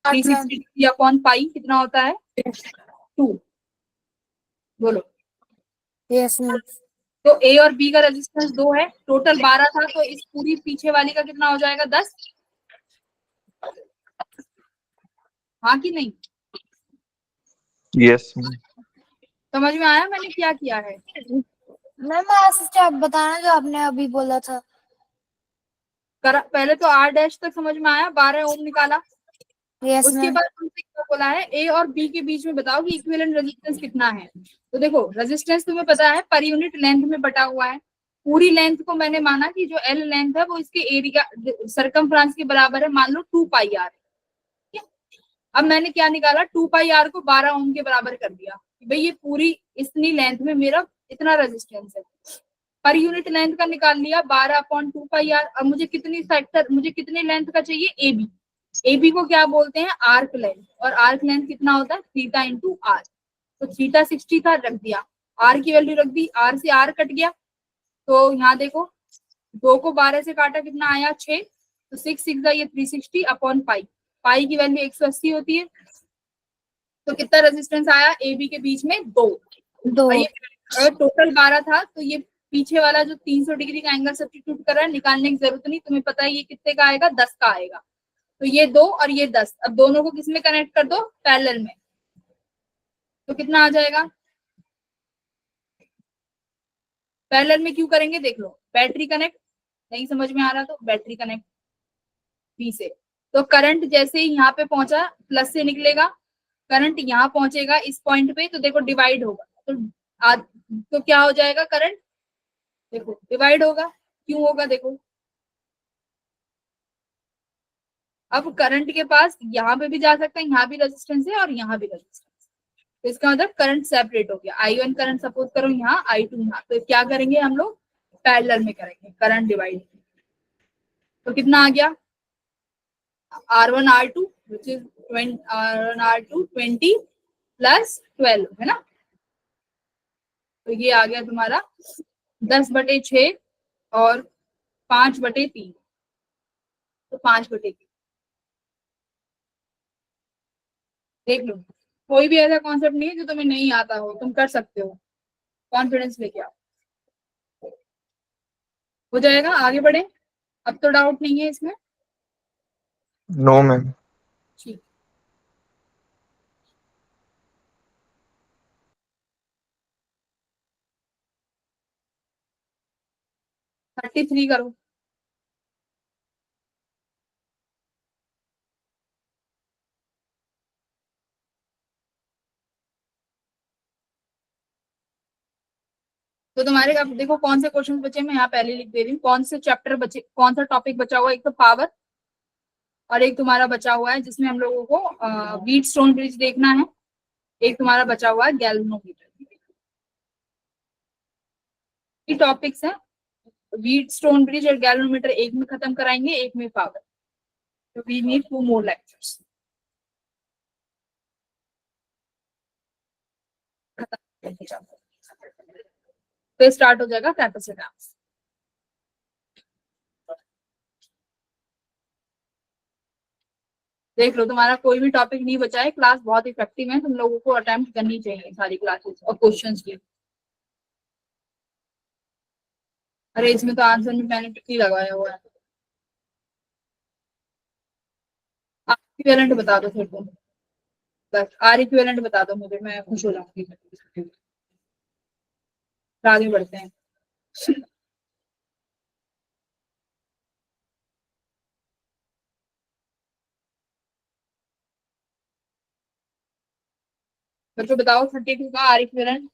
360 अपॉन पाई कितना होता है 2, बोलो। Yes, ma'am. तो ए और बी का रेजिस्टेंस 2 है, टोटल 12 था, तो इस पूरी पीछे वाली का कितना हो जाएगा 10, हाँ कि नहीं, यस समझ में आया मैंने क्या किया है। मैम आज आप बताना जो आपने अभी बोला था। पहले तो आर डैश तक समझ में आया, 12 ओम निकाला। Yes, उसके ma'am. बाद तुमसे क्या बोला है, ए और बी के बीच में बताओ कि इक्विवेलेंट रेजिस्टेंस कितना है। तो देखो रेजिस्टेंस तुम्हें पता है पर यूनिट लेंथ में बटा हुआ है, पूरी लेंथ को मैंने माना कि जो एल लेंथ है वो इसके एरिया सरकमफ्रेंस के बराबर है, मान लो 2 पाई आर। अब मैंने क्या निकाला, 2 पाई आर को 12 ओम के बराबर कर दिया कि भाई ये पूरी इतनी लेंथ में मेरा इतना रेजिस्टेंस है। पर यूनिट लेंथ का निकाल लिया 12 अपॉन 2 पाई आर। अब मुझे कितनी सेक्टर, मुझे कितनी लेंथ का चाहिए, ए बी। ए बी को क्या बोलते हैं, आर्क लेंथ, और आर्क लेंथ कितना होता है, थीटा इंटू आर। तो थीटा 60 था, रख दिया, आर की वैल्यू रख दी, आर से आर कट गया, तो यहाँ देखो 2 को 12 से काटा कितना आया 6, तो 6 ये 360 अपॉन पाई, पाई की वैल्यू 180 होती है। तो कितना रेजिस्टेंस आया ए बी के बीच में, 2। और ये अगर टोटल 12 था तो ये पीछे वाला जो 300 डिग्री का एंगल सब्स्टिट्यूट कर रहा है, निकालने की जरूरत नहीं, तुम्हें पता है ये कितने का आएगा, 10 का आएगा। तो ये 2 और ये 10, अब दोनों को किसमें कनेक्ट कर दो, पैरेलल में, तो कितना आ जाएगा, पैरेलल में क्यों करेंगे देख लो, बैटरी कनेक्ट, नहीं समझ में आ रहा तो बैटरी कनेक्ट बी से। तो करंट जैसे ही यहाँ पे पहुंचा प्लस से निकलेगा, करंट यहाँ पहुंचेगा इस पॉइंट पे, तो देखो डिवाइड होगा, तो क्या हो जाएगा, करंट देखो डिवाइड होगा, क्यों होगा देखो। अब करंट के पास यहाँ पे भी जा सकता है, यहाँ भी रेजिस्टेंस है और यहाँ भी रेजिस्टेंस, तो इसका मतलब करंट सेपरेट हो गया, I1 करंट सपोज करो यहाँ, I2 यहाँ, तो क्या करेंगे हम लोग, पैरेलल में करेंगे, करंट डिवाइड। तो कितना आ गया, R1 R2 which is R1 R2 20 plus 12, है ना। तो ये आ गया तुम्हारा 10/6 और 5/3, तो 5/3 देख लो। कोई भी ऐसा कॉन्सेप्ट नहीं है जो तुम्हें नहीं आता हो, तुम कर सकते हो, कॉन्फिडेंस लेके आओ। हो जाएगा, आगे बढ़े। अब तो डाउट नहीं है इसमें। No ma'am. ठीक, 33 करो। तो तुम्हारे अब देखो कौन से क्वेश्चन बचे, मैं यहाँ पहले लिख दे रही हूँ कौन से चैप्टर बचे, कौन सा टॉपिक बचा हुआ है। एक तो पावर, और एक तुम्हारा बचा हुआ है जिसमें हम लोगों को व्हीट स्टोन ब्रिज देखना है। एक तुम्हारा बचा हुआ है गैल्वेनोमीटर। ये टॉपिक्स है, व्हीट स्टोन ब्रिज और गैल्वेनोमीटर एक में खत्म कराएंगे, एक में पावर। तो वी नीड 2 more लेक्चर्स। तो स्टार्ट हो जाएगा कैपेसिटेंस। देख लो तुम्हारा कोई भी टॉपिक नहीं बचा है। क्लास बहुत इफेक्टिव है, तुम लोगों को अटेम्प्ट करनी चाहिए सारी क्लासेस और क्वेश्चंस की। अरे इसमें तो आंसर में मैंने टिक ही लगाया हुआ है। आर इक्विवेलेंट बता दो फिर तुम, बस आर इक्विवेलेंट बता दो मुझे, मैं खुश हो जाऊंगी। आगे बढ़ते हैं। बच्चों बताओ 32 का आर इक्विवेलेंट।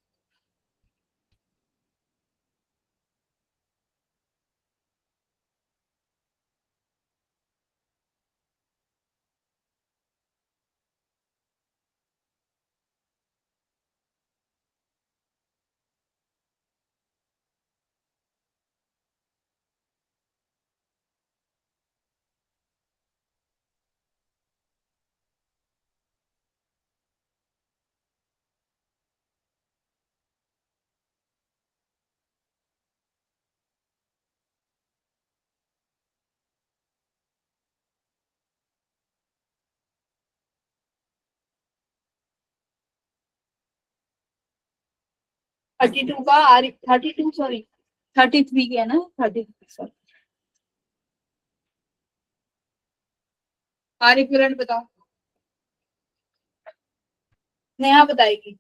थर्टी टू का आर 32 सॉरी 33 के है ना, 33 सॉरी। आर इक्विवेलेंट बताओ, नेहा बताएगी।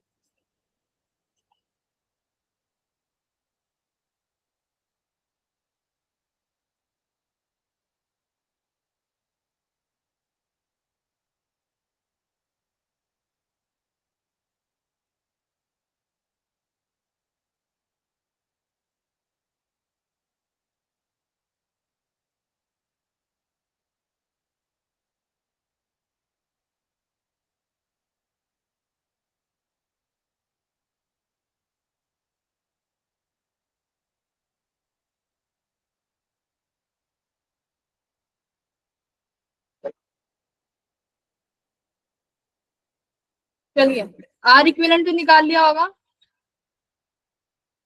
चलिए, आर इक्विवेलेंट तो निकाल लिया होगा।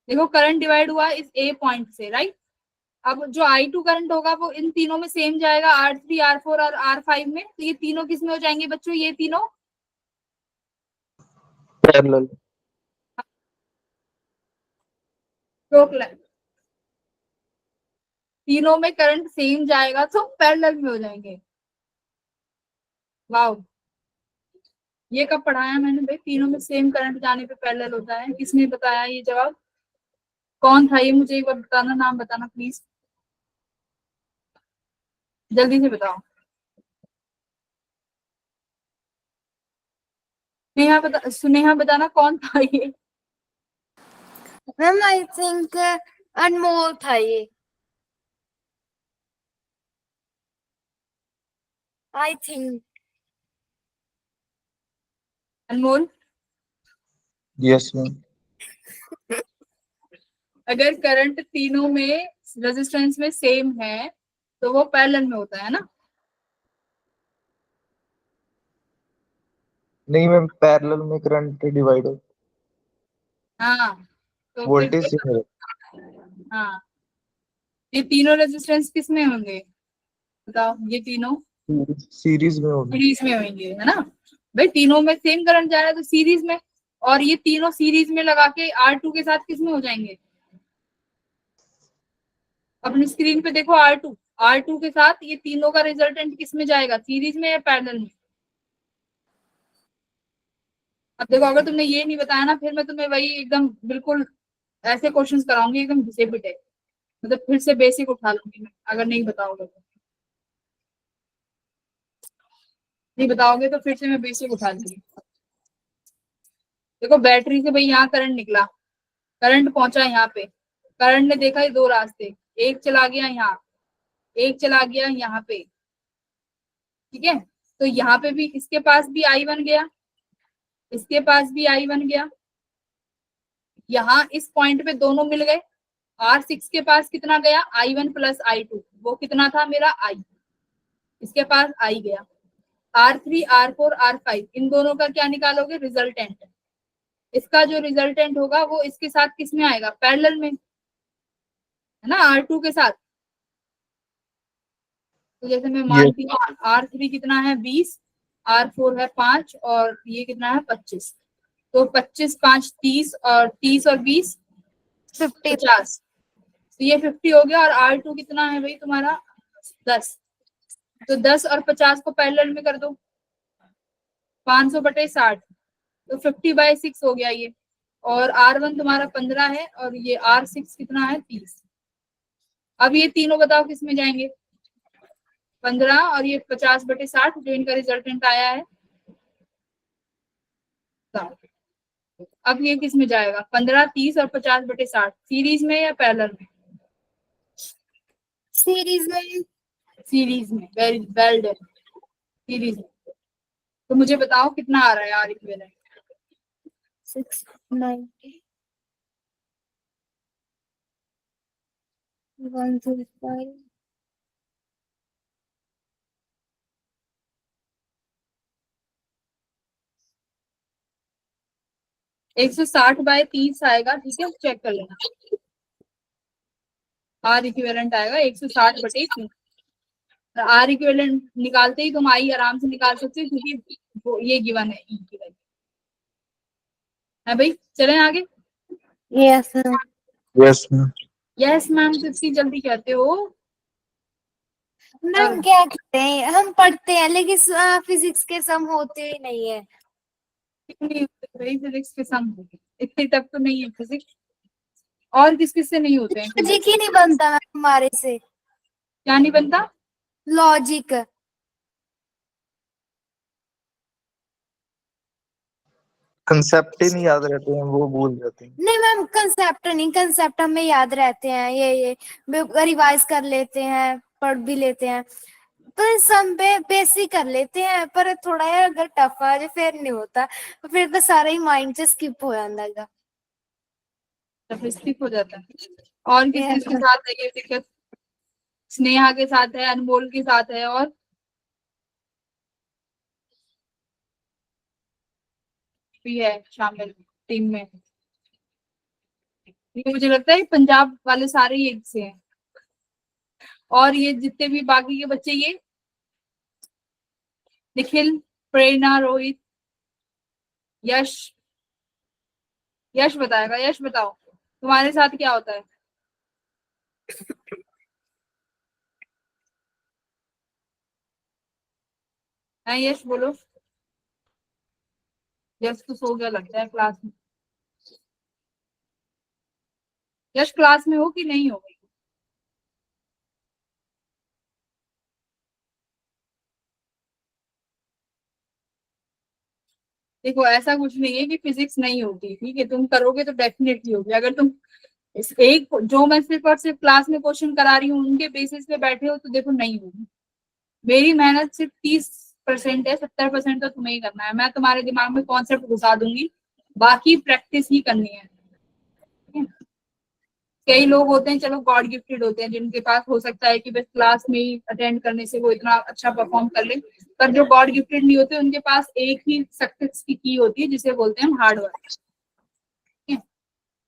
देखो करंट डिवाइड हुआ इस ए पॉइंट से, राइट। अब जो I2 करंट होगा वो इन तीनों में सेम जाएगा, R3, R4 और R5 में। तो ये तीनों किस में हो जाएंगे बच्चों, ये तीनों पैरेलल। तीनों में करंट सेम जाएगा तो पैरेलल में हो जाएंगे। वाओ, ये कब पढ़ाया मैंने भाई, तीनों में सेम करंट जाने पे पैरेलल होता है। किसने बताया ये जवाब, कौन था ये, मुझे एक बार बताना, नाम बताना प्लीज, जल्दी से बताओ। सुनेहा बताना कौन था ये। मैम आई थिंक अनमोल था ये, I think. Anmol, yes ma'am. अगर करंट तीनों में रेजिस्टेंस में सेम है तो वो पैरेलल में होता है ना। नहीं मैम, पैरेलल में करंट डिवाइड हो, हाँ तो फिर वोल्टेज सिमिलर। हाँ, ये तीनों रेजिस्टेंस किस में होंगे बताओ, ये तीनों सीरीज में होगी। सीरीज में होंगे, है ना। भाई तीनों में सेम करंट जा रहा है तो सीरीज में, और ये तीनों सीरीज में लगा के R2 के साथ किस में हो जाएंगे, अपनी स्क्रीन पे देखो R2 के साथ ये तीनों का रिजल्टेंट किस में जाएगा, सीरीज में या पैरेलल में? अब देखो अगर तुमने ये नहीं बताया ना, फिर मैं तुम्हें वही एकदम बिल्कुल ऐसे क्वेश्चंस कराऊंगी एकदम घिसे पिटे, मतलब फिर से बेसिक उठा लूंगी मैं अगर नहीं बताओगे तो। नहीं बताओगे तो फिर से मैं बेसिक उठा लूंगी। देखो बैटरी से भाई यहाँ करंट निकला, करंट पहुंचा यहाँ पे, करंट ने देखा ये दो रास्ते, एक चला गया यहाँ, एक चला गया यहाँ पे, ठीक है। तो यहाँ पे भी इसके पास भी आई बन गया, इसके पास भी आई बन गया, यहाँ इस पॉइंट पे दोनों मिल गए। R6 के पास कितना गया, I1 प्लस I2, वो कितना था मेरा I, इसके पास I गया। R3 R4 R5 इन दोनों का क्या निकालोगे, रिजल्टेंट। इसका जो रिजल्टेंट होगा वो इसके साथ किस में आएगा, पैरेलल में, है ना, R2 के साथ। तो जैसे मैं मानती हूँ R3 कितना है 20, R4 है 5 और ये कितना है 25, तो 25 5 30 और 30 और 20 50। 50, तो ये 50 हो गया। और R2 कितना है भाई तुम्हारा 10, तो 10 और 50 को पैरेलल में कर दो, 500/60, तो 50/6 हो गया ये। और R1 तुम्हारा 15 है और ये R6 कितना है 30। अब ये तीनों बताओ किस में जाएंगे, 15 और ये 50/60 जो इनका रिजल्टेंट आया है। अब ये किस में जाएगा, 15 30 और 50/60, सीरीज में या पैरेलल में? सीरीज में। सीरीज में, वेरी वेल डन, सीरीज में। तो मुझे बताओ कितना आ रहा है आर इक्विवेलेंट? 690 135 160/30 आएगा, ठीक है, चेक कर लेना। आर इक्विवेलेंट आएगा 160/30। आर इक्विवेलेंट निकालते ही तुम आई आराम से निकाल सकते हो, क्योंकि ये गिवन है ई की वैल्यू है भाई। चलें आगे। Yes yes ma'am. Yes ma'am, तो इतनी जल्दी कहते हो। मैम, क्या कहते हैं, हम पढ़ते हैं लेकिन फिजिक्स के सम होते ही नहीं है। क्यों नहीं होते भाई, फिजिक्स के सम इतने तक तो नहीं है फिजिक्स, और किस किस से नहीं होते हैं physics? लॉजिक ही नहीं बनता मैम हमारे से। क्या नहीं बनता? लॉजिक। कंसेप्ट ही नहीं याद रहते हैं, वो भूल जाते हैं। नहीं मैम, कंसेप्ट नहीं, कंसेप्ट हमें याद रहते हैं, ये रिवाइज कर लेते हैं, पढ़ भी लेते हैं, तो सम पे बेसिक कर लेते हैं, पर थोड़ा यार अगर टफ आ जाए फिर नहीं होता, फिर तो सारा ही माइंड से स्किप हो जाता है। स्किप हो जाता है। और किस किस के साथ है ये दिक्कत? स्नेहा के साथ है, अनमोल के साथ है, और भी है शामिल टीम में। ये मुझे लगता है पंजाब वाले सारे ही एक से हैं, और ये जितने भी बाकी के बच्चे, ये निखिल, प्रेरणा, रोहित, यश, यश बताएगा। यश बताओ तुम्हारे साथ क्या होता है? है यश, बोलो। यश तो सो गया लगता है क्लास में। यश क्लास में हो कि नहीं हो? देखो ऐसा कुछ नहीं है कि फिजिक्स नहीं होती, ठीक है, तुम करोगे तो डेफिनेटली होगी। अगर तुम इस एक जो मैं सिर्फ और सिर्फ क्लास में क्वेश्चन करा रही हूँ उनके बेसिस पे बैठे हो तो देखो नहीं होगी। मेरी मेहनत सिर्फ 30% है, 70% तो तुम्हें ही करना है। मैं तुम्हारे दिमाग में कॉन्सेप्ट घुसा दूंगी, बाकी प्रैक्टिस ही करनी है। कई लोग होते हैं, चलो गॉड गिफ्टेड होते हैं, जिनके पास हो सकता है कि बस क्लास में ही अटेंड करने से वो इतना अच्छा परफॉर्म कर ले, पर जो गॉड गिफ्टेड नहीं होते उनके पास एक ही सक्सेस की होती है, जिसे बोलते हैं हार्ड वर्क।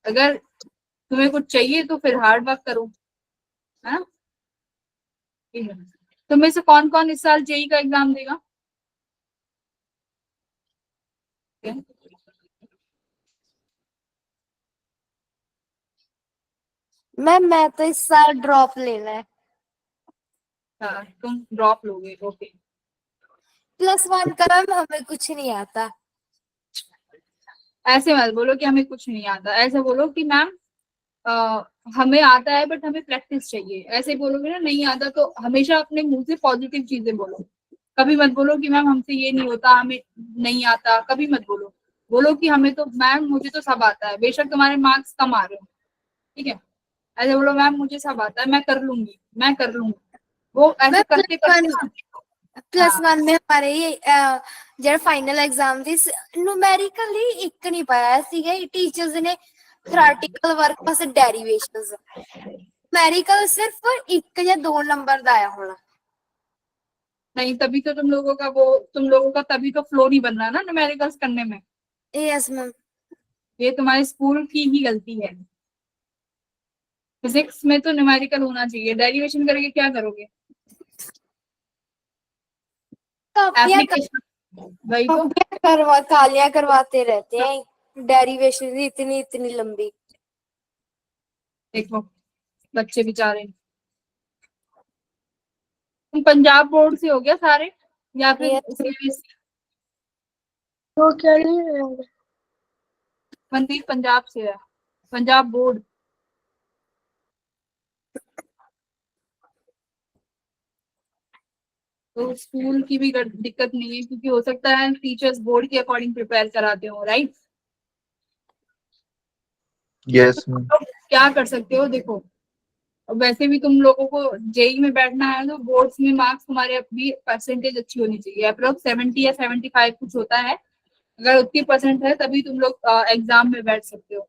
अगर तुम्हें कुछ चाहिए तो फिर हार्ड वर्क करो, है ना। ठीक है, तुम्हें से कौन कौन इस साल जेई का एग्जाम देगा? ठीक है? मैं तो इस साल ड्रॉप लेना है। हाँ, तुम ड्रॉप लोगे, ओके। +1 का मैम हमें कुछ नहीं आता। ऐसे मत बोलो कि हमें कुछ नहीं आता, ऐसे बोलो कि मैम हमें आता है बट हमें प्रैक्टिस चाहिए। ऐसे बोलोगे ना नहीं आता, तो हमेशा अपने मुंह से पॉजिटिव चीजें बोलो। कभी मत बोलो कि मैम हमसे ये नहीं होता, हमें नहीं आता, कभी मत बोलो। बोलो कि हमें तो मैम मुझे तो सब आता है, बेशक तुम्हारे मार्क्स कम आ रहे हो, ठीक है। ऐसे बोलो मैम मुझे सब आता है, मैं कर लूंगी, मैं कर लूंगी। वो मैं ऐसे करते करते ना। हाँ, +1 में हमारे ये ਜਿਹੜਾ फाइनल एग्जाम थी न्यूमेरिकली एक नहीं पाया ਸੀਗਾ टीचर्स ने थ्योरेटिकल वर्क बस डेरिवेशंस न्यूमेरिकल सिर्फ 1 या 2 नंबर ਦਾ आया होना। नहीं तभी तो तुम लोगों का तभी तो फ्लो नहीं बन रहा ना न्यूमेरिकल्स करने में। Yes ma'am. ये तुम्हारे स्कूल की ही गलती है। फिजिक्स में तो न्यूमेरिकल होना चाहिए, डेरिवेशन करके क्या करोगे? कापियां एप्लीकेशन, वही तो। कालियां करवाते रहते हैं डेरिवेशन इतनी इतनी लंबी। देखो बच्चे बेचारे। तुम पंजाब बोर्ड से हो गया सारे या फिर ये सीबीएसई? तो क्या नहीं है। मनदीप पंजाब से है, पंजाब बोर्ड। तो स्कूल की भी दिक्कत नहीं है, क्योंकि हो सकता है टीचर्स बोर्ड के अकॉर्डिंग प्रिपेयर कराते हो, राइट। Yes ma'am. तो क्या कर सकते हो, देखो वैसे भी तुम लोगों को जेई में बैठना है, तो बोर्ड्स में मार्क्स तुम्हारे अभी परसेंटेज अच्छी होनी चाहिए, अप्रोक्स 70 या 75 कुछ होता है। अगर उतनी परसेंट है तभी तुम लोग एग्जाम में बैठ सकते हो।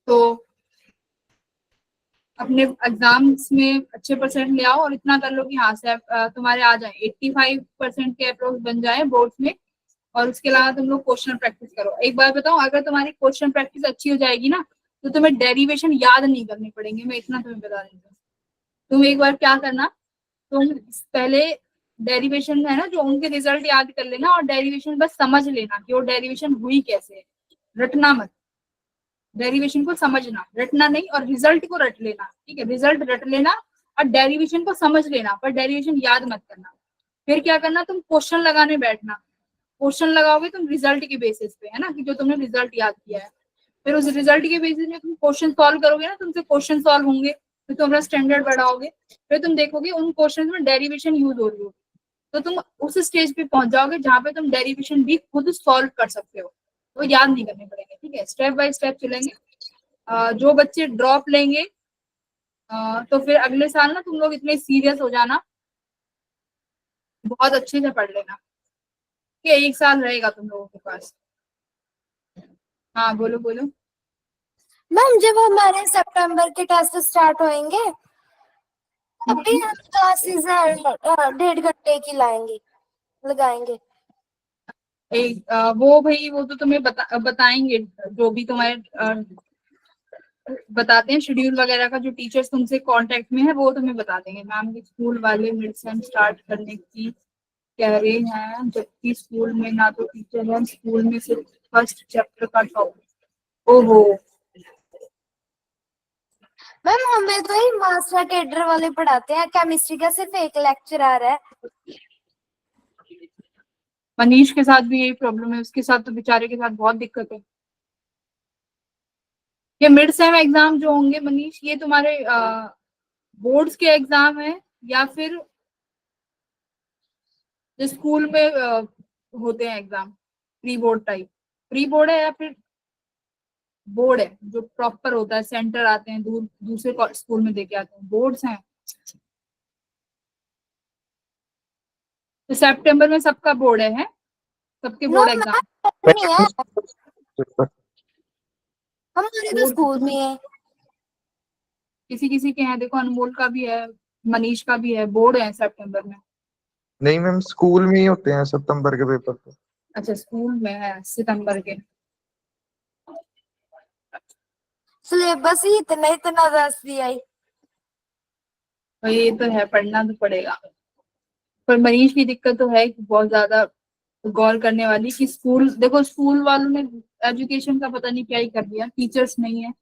तो अपने एग्जाम्स में अच्छे परसेंट ले आओ और इतना कर लो कि हाँ से तुम्हारे आ जाए 85% के अप्रोक्स बन जाए बोर्ड्स में। और उसके अलावा तुम लोग क्वेश्चन प्रैक्टिस करो। एक बार बताओ, अगर तुम्हारी क्वेश्चन प्रैक्टिस अच्छी हो जाएगी ना, तो तुम्हें डेरिवेशन याद नहीं करनी पड़ेंगे, मैं इतना तुम्हें बता देती हूँ। तुम एक बार क्या करना, तुम पहले डेरिवेशन है ना जो उनके रिजल्ट याद कर लेना, और डेरिवेशन बस समझ लेना कि वो डेरिवेशन हुई कैसे है। रटना मत, डेरिवेशन को समझना, रटना नहीं, और रिजल्ट को रट लेना, ठीक है। रिजल्ट रट लेना और डेरिवेशन को समझ लेना, पर डेरिवेशन याद मत करना। फिर क्या करना, तुम क्वेश्चन लगाने बैठना। क्वेश्चन लगाओगे तुम रिजल्ट के बेसिस पे, है ना, कि जो तुमने रिजल्ट याद किया है। फिर उस रिजल्ट के बेसिस में तुम क्वेश्चन सॉल्व करोगे ना, तुमसे क्वेश्चन सॉल्व होंगे, फिर तुम अपना स्टैंडर्ड बढ़ाओगे। फिर तुम देखोगे उन क्वेश्चन में डेरिवेशन यूज हो रही होगी, तो तुम उस स्टेज पे पहुंच जाओगे जहां पे तुम डेरिवेशन भी खुद सॉल्व कर सकते हो। वो याद नहीं करने पड़ेंगे, ठीक है। स्टेप बाय स्टेप चलेंगे। जो बच्चे ड्रॉप लेंगे, तो फिर अगले साल ना तुम लोग इतने सीरियस हो जाना, बहुत अच्छे से पढ़ लेना, कि 1 साल रहेगा तुम लोगों के पास। हाँ बोलो बोलो। मैम जब हमारे सितंबर के टेस्ट स्टार्ट होंगे अभी हम क्लासेस 1.5 घंटे की लगाएंगे। वो भाई वो तो तुम्हें बताएंगे, जो भी तुम्हारे बताते हैं शेड्यूल वगैरह का, जो टीचर्स तुमसे कांटेक्ट में है वो तुम्हें बता देंगे। मैम के स्कूल वाले मिड सेम स्टार्ट करने की कह रहे हैं, जबकि स्कूल में ना तो टीचर है, स्कूल में सिर्फ फर्स्ट चैप्टर का टॉपिक। ओहो, मैम हमें तो ही मास्टर कैडर वाले पढ़ाते हैं, केमिस्ट्री का सिर्फ एक लेक्चर आ रहा है। मनीष के साथ भी यही प्रॉब्लम है, उसके साथ तो बेचारे के साथ बहुत दिक्कत है। ये मिड सेम एग्जाम जो होंगे मनीष, ये तुम्हारे बोर्ड्स के एग्जाम है, या फिर जो स्कूल में होते हैं exam, pre board type? Pre board है या फिर बोर्ड है जो प्रॉपर होता है, सेंटर आते हैं दूर दूसरे स्कूल में देके आते हैं, बोर्ड्स हैं? तो सितंबर में सबका बोर्ड है सबके नो बोर्ड एग्जाम? मैम नहीं है, हमारे तो स्कूल में है। किसी किसी के हैं, देखो अनमोल का भी है, मनीष का भी है, बोर्ड है सितंबर में। नहीं मैम, स्कूल में ही होते हैं सितंबर के पेपर तो। अच्छा, स्कूल में है सितंबर के। सिलेबस ही इतना इतना दस दिया ही। तो ये तो है, पढ़ना तो पड़ेगा। पर मनीष की दिक्कत तो है कि बहुत ज्यादा गौर करने वाली, कि स्कूल देखो, स्कूल वालों ने एजुकेशन का पता नहीं क्या ही कर दिया, टीचर्स नहीं है।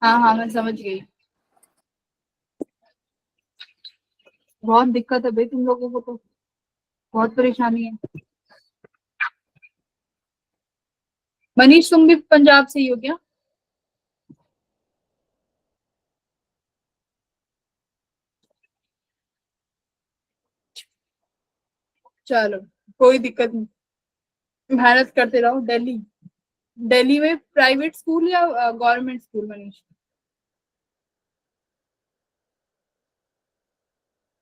हाँ हाँ, मैं समझ गई। बहुत दिक्कत है भाई तुम लोगों को तो, बहुत परेशानी है। मनीष तुम भी पंजाब से ही हो क्या? चलो, कोई दिक्कत नहीं, मेहनत करते रहो। दिल्ली, दिल्ली में प्राइवेट स्कूल या government school Manish?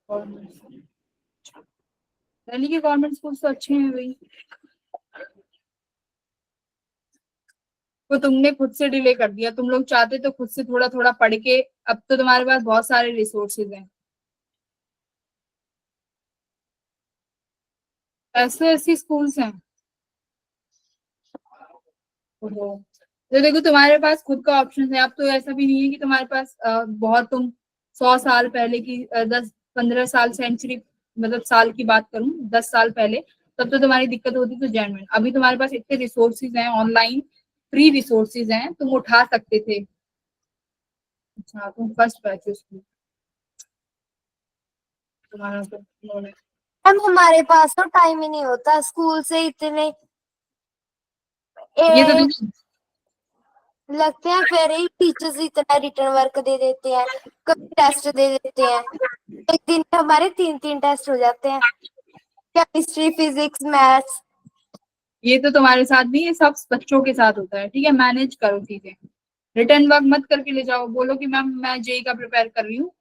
Government. Delhi के गवर्नमेंट स्कूल तो अच्छे हैं भाई। वो तुमने खुद से डिले कर दिया, तुम लोग चाहते तो खुद से थोड़ा थोड़ा पढ़ के, अब तो तुम्हारे पास बहुत सारे रिसोर्सेज हैं। ऐसे ऐसी स्कूल्स हैं। ओहो। तो देखो तुम्हारे पास खुद का ऑप्शन है, अब तो ऐसा भी नहीं है कि तुम्हारे पास बहुत तुम 100 साल पहले की 10-15 साल सेंचुरी, मतलब साल की बात करूं, 10 साल पहले, तब तो तुम्हारी दिक्कत होती तो जेन्युइन। अभी तुम्हारे पास इतने रिसोर्सेज हैं ऑनलाइन, फ्री रिसोर्सेज हैं, तुम उठा सकते थे। अच्छा, तुम फर्स्ट बैच हो स्कूल, तुम्हारा तो उन्होंने। हम हमारे पास तो टाइम ही नहीं होता स्कूल से इतने ये तो एक तुम, लगते हैं, फिर ही टीचर्स इतना रिटर्न वर्क दे देते हैं, कभी टेस्ट दे देते हैं। एक दिन में हमारे 3-3 टेस्ट हो जाते हैं, केमिस्ट्री, फिजिक्स, मैथ्स। ये तो तुम्हारे साथ नहीं, ये सब बच्चों के साथ होता है। ठीक है, मैनेज करो चीजें। रिटर्न वर्क मत करके ले जाओ, बोलो कि मैम मैं जेई का प्रिपेयर कर रही हूँ,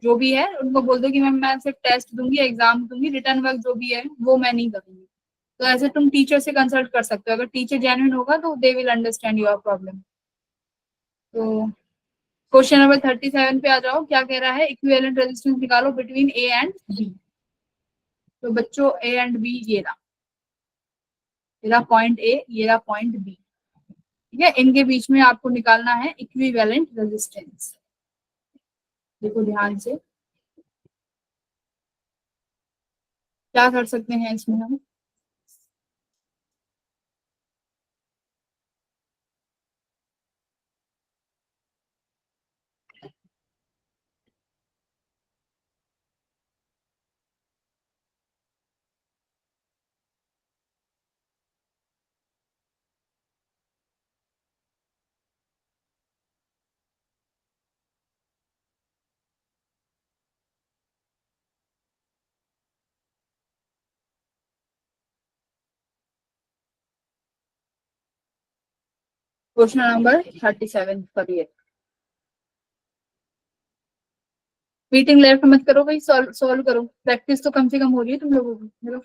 जो भी है उनको बोल दो कि मैम मैं सिर्फ टेस्ट दूंगी, एग्जाम दूंगी, रिटर्न वर्क जो भी है वो मैं नहीं करूंगी। तो ऐसे तुम टीचर से कंसल्ट कर सकते हो, अगर टीचर जेन्युइन होगा तो they will understand your problem. तो क्वेश्चन नंबर 37 पे आ जाओ, क्या कह रहा है? इक्विवेलेंट रेजिस्टेंस निकालो बिटवीन ए एंड बी। तो बच्चों ए एंड बी, ये रहा पॉइंट ए, ये रहा पॉइंट बी। ठीक है, इनके बीच में आपको निकालना है इक्विवेलेंट रेजिस्टेंस। देखो ध्यान से, क्या कर सकते हैं इसमें हम? क्वेश्चन नंबर 37 करिए। मीटिंग लेफ्ट मत करो भाई, सॉल्व सॉल्व करो, प्रैक्टिस तो कम से कम हो रही है तुम लोगों की। देखो,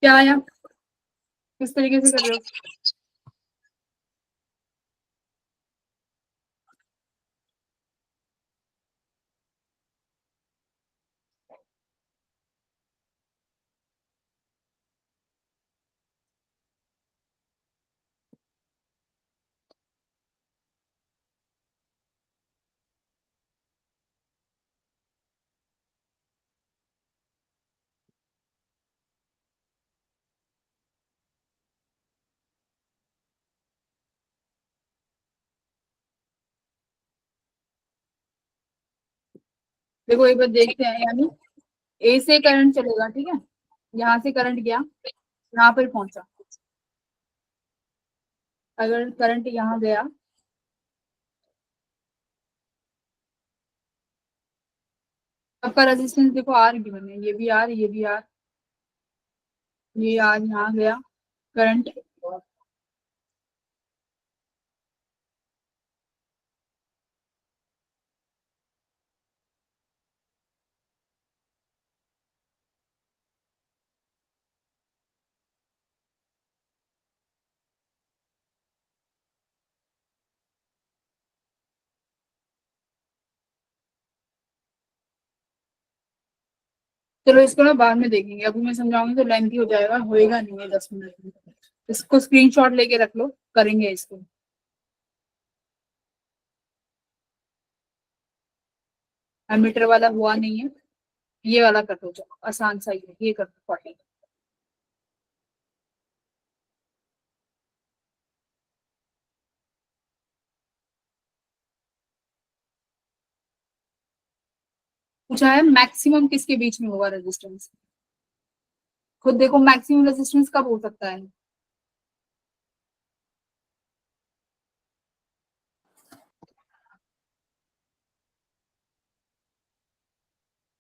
क्या आया, किस तरीके से कर रहे हो? देखो एक बार देखते हैं, यानी ए से करंट चलेगा, ठीक है, यहाँ से करंट गया, यहाँ पर पहुंचा। अगर करंट यहाँ गया, आपका रेजिस्टेंस देखो आर गिवन है, ये भी आर, ये भी आर, ये आर यहाँ गया करंट, चलो इसको ना बाद में देखेंगे, अभी मैं समझाऊंगी तो लेंथी हो जाएगा, होएगा नहीं है 10 मिनट में। इसको स्क्रीनशॉट लेके रख लो, करेंगे इसको। एमीटर वाला हुआ नहीं है, ये वाला कर दो, चलो आसान सा ही है, ये कर दो 40। पूछा है मैक्सिमम किसके बीच में होगा रेजिस्टेंस, खुद देखो मैक्सिमम रेजिस्टेंस कब हो सकता है।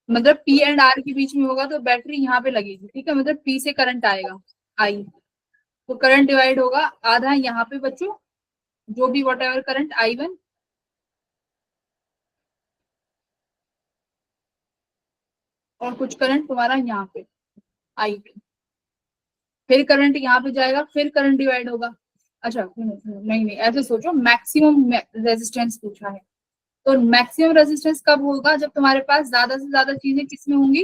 मतलब पी एंड आर के बीच में होगा तो बैटरी यहाँ पे लगेगी, ठीक है, मतलब पी से करंट आएगा आई, तो करंट डिवाइड होगा, आधा यहाँ पे बच्चों जो भी वॉट एवर करंट I1, और कुछ करंट तुम्हारा यहाँ पे I2, फिर करंट यहाँ पे जाएगा, फिर करंट डिवाइड होगा। अच्छा नहीं नहीं, ऐसे सोचो, मैक्सिमम रेजिस्टेंस पूछा है, तो मैक्सिमम रेजिस्टेंस कब होगा, जब तुम्हारे पास ज्यादा से ज्यादा चीजें किसमें होंगी,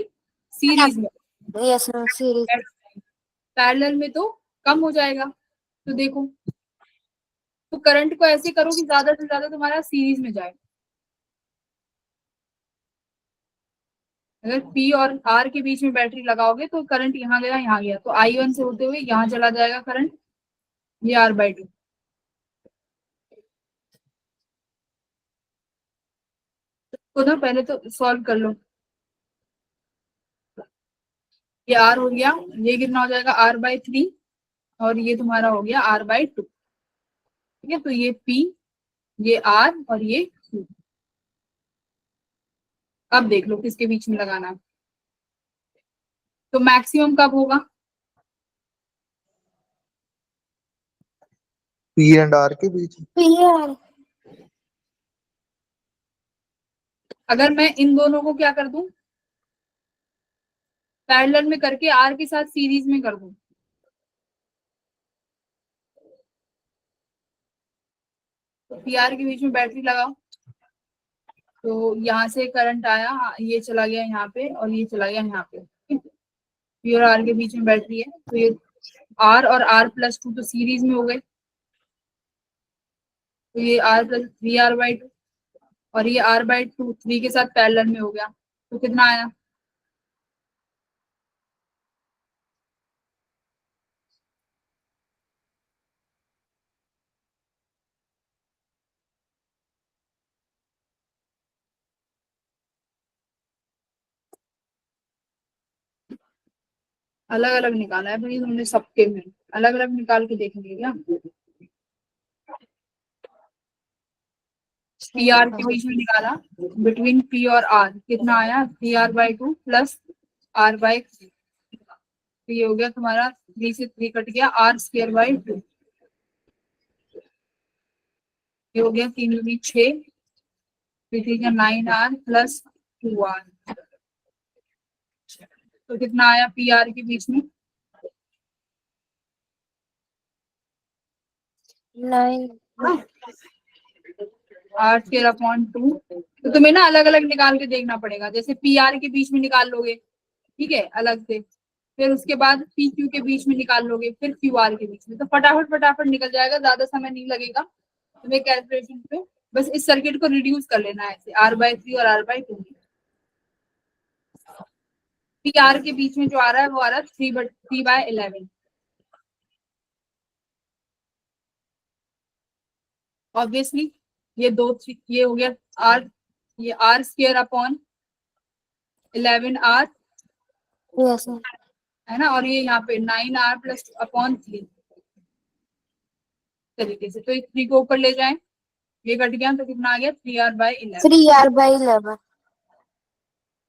सीरीज में। Yes ma'am, series. पैरेलल में तो कम हो जाएगा। तो देखो, तो करंट को ऐसे करो कि ज्यादा से ज्यादा तुम्हारा सीरीज में जाए। अगर पी और आर के बीच में बैटरी लगाओगे तो करंट यहाँ गया, यहाँ गया, तो I1 से होते हुए यहाँ चला जाएगा करंट, ये R/2। तो ना पहले तो सॉल्व कर लो, ये R हो गया, ये कितना हो जाएगा R/3, और ये तुम्हारा हो गया R/2, ठीक है, तो ये P, ये R और ये Q। अब देख लो किसके बीच में लगाना है, तो मैक्सिमम कब होगा, पी एंड आर के बीच। पीआर। अगर मैं इन दोनों को क्या कर दूं, पैरेलल में करके R के साथ सीरीज में कर दूं, तो पी आर के बीच में बैटरी लगाओ, तो यहाँ से करंट आया, ये चला गया यहाँ पे और ये चला गया यहाँ पे, पी और आर के बीच में बैटरी है, तो ये R और R+2 तो सीरीज में हो गए, तो ये R+3R/2, और ये R/2 3 के साथ पैरेलल में हो गया, तो कितना आया, अलग अलग निकाला है भाई हमने सबके में, अलग अलग निकाल के देखेंगे क्या। पी आर के बीच में निकाला, बिटवीन पी और आर कितना आया, 3R/2 प्लस R/3, तो ये हो गया तुम्हारा 3 से 3 कट गया, R²/2, ये हो गया 3 दूनी 6, फिर 9R प्लस 2R, तो कितना आया पी आर के बीच में, 9। R²/2। तो तुम्हें ना अलग अलग निकाल के देखना पड़ेगा, जैसे पी आर के बीच में निकाल लोगे, ठीक है, अलग से, फिर उसके बाद पी क्यू के बीच में निकाल लोगे, फिर क्यू आर के बीच में, तो फटाफट फटाफट निकल जाएगा, ज्यादा समय नहीं लगेगा तुम्हें कैलकुलेशन पे। बस इस सर्किट को रिड्यूस कर लेना है ऐसे, R/3 और R/2। पी आर के बीच में जो आ रहा है वो आ रहा है 3/11। ऑब्वियसली ये ये हो गया R, ये R² upon 11R yes sir. है ना, और ये यहाँ पे 9r प्लस अपॉन 3 तरीके से। तो एक 3 को ऊपर ले जाएं, ये कट गया तो कितना आ गया 3r/11। 3r/11।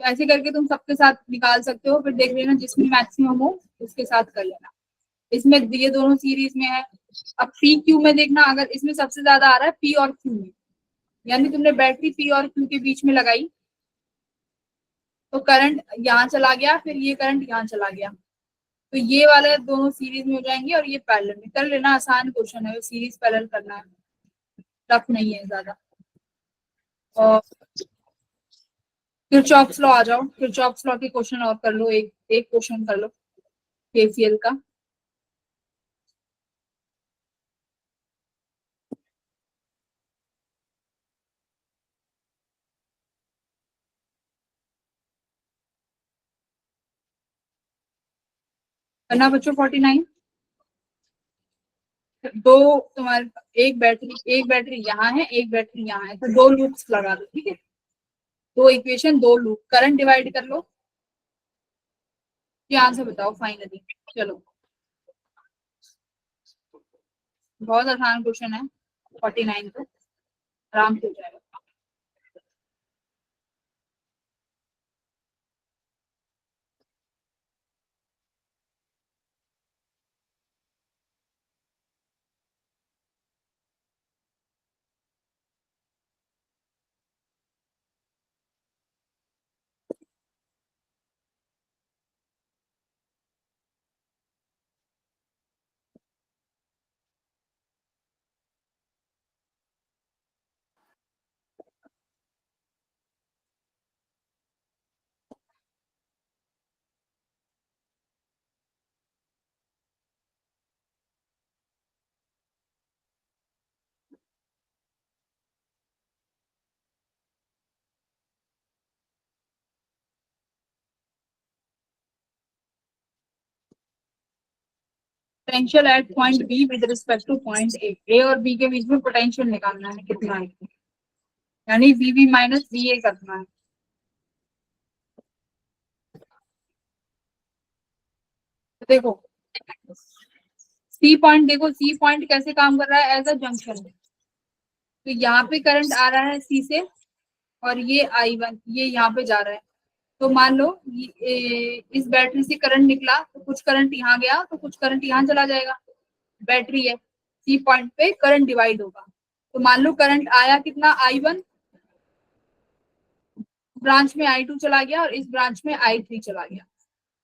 तो ऐसे करके तुम सबके साथ निकाल सकते हो, फिर देख लेना जिसमें मैक्सिमम हो उसके साथ कर लेना। इसमें ये दोनों सीरीज में है। अब पी क्यू में देखना, अगर इसमें सबसे ज्यादा आ रहा है पी और क्यू में, यानी तुमने बैटरी पी और क्यू के बीच में लगाई तो करंट यहाँ चला गया, फिर ये करंट यहाँ चला गया, तो ये वाले दोनों सीरीज में हो जाएंगे और ये पैरेलल में। कर लेना, आसान क्वेश्चन है, सीरीज पैरेलल करना है, टफ नहीं है ज्यादा। और किरचॉफ्स लॉ आ जाओ, किरचॉफ्स लॉ के क्वेश्चन और कर लो, एक एक क्वेश्चन कर लो केसीएल का। करना बच्चों 49। दो तुम्हारे एक बैटरी यहाँ है, एक बैटरी यहाँ है, तो दो लूप्स लगा दो, ठीक है। दो इक्वेशन, दो लूप, करंट डिवाइड कर लो, ये आंसर बताओ फाइनली। चलो, बहुत आसान क्वेश्चन है 49 तो आराम से हो जाएगा। Potential at point B with respect to point A, A और बी के बीच में पोटेंशियल निकालना है कितना है, यानी वीबी माइनस वी ए करना है। तो देखो सी पॉइंट, देखो सी पॉइंट कैसे काम कर रहा है, एज अ जंक्शन। तो यहाँ पे करंट आ रहा है सी से, और ये I1 ये यहाँ पे जा रहा है। तो मान लो इस बैटरी से करंट निकला, तो कुछ करंट यहाँ गया तो कुछ करंट यहाँ चला जाएगा, बैटरी है, सी पॉइंट पे करंट डिवाइड होगा। तो मान लो करंट आया कितना I1, ब्रांच में I2 चला गया और इस ब्रांच में I3 चला गया।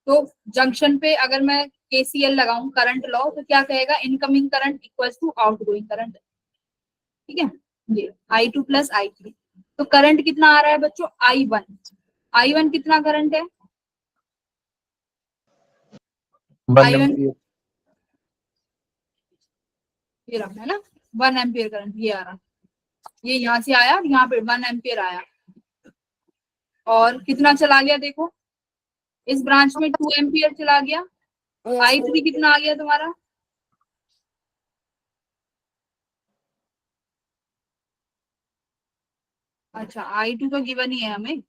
तो जंक्शन पे अगर मैं केसीएल लगाऊं, करंट लॉ, तो क्या कहेगा, incoming current equals to outgoing current, ठीक है। ये I2 प्लस I3, तो करंट कितना आ रहा है बच्चों I1, I1 कितना करंट है, 1 I1 एम्पियर। ये रहा है ना 1 एम्पियर करंट, ये आ रहा, ये यहाँ से आया और यहाँ पे 1 एम्पियर आया, और कितना चला गया देखो, इस ब्रांच में 2 एम्पियर चला गया। I3 कितना आ गया तुम्हारा, अच्छा I2 तो गिवन ही है हमें,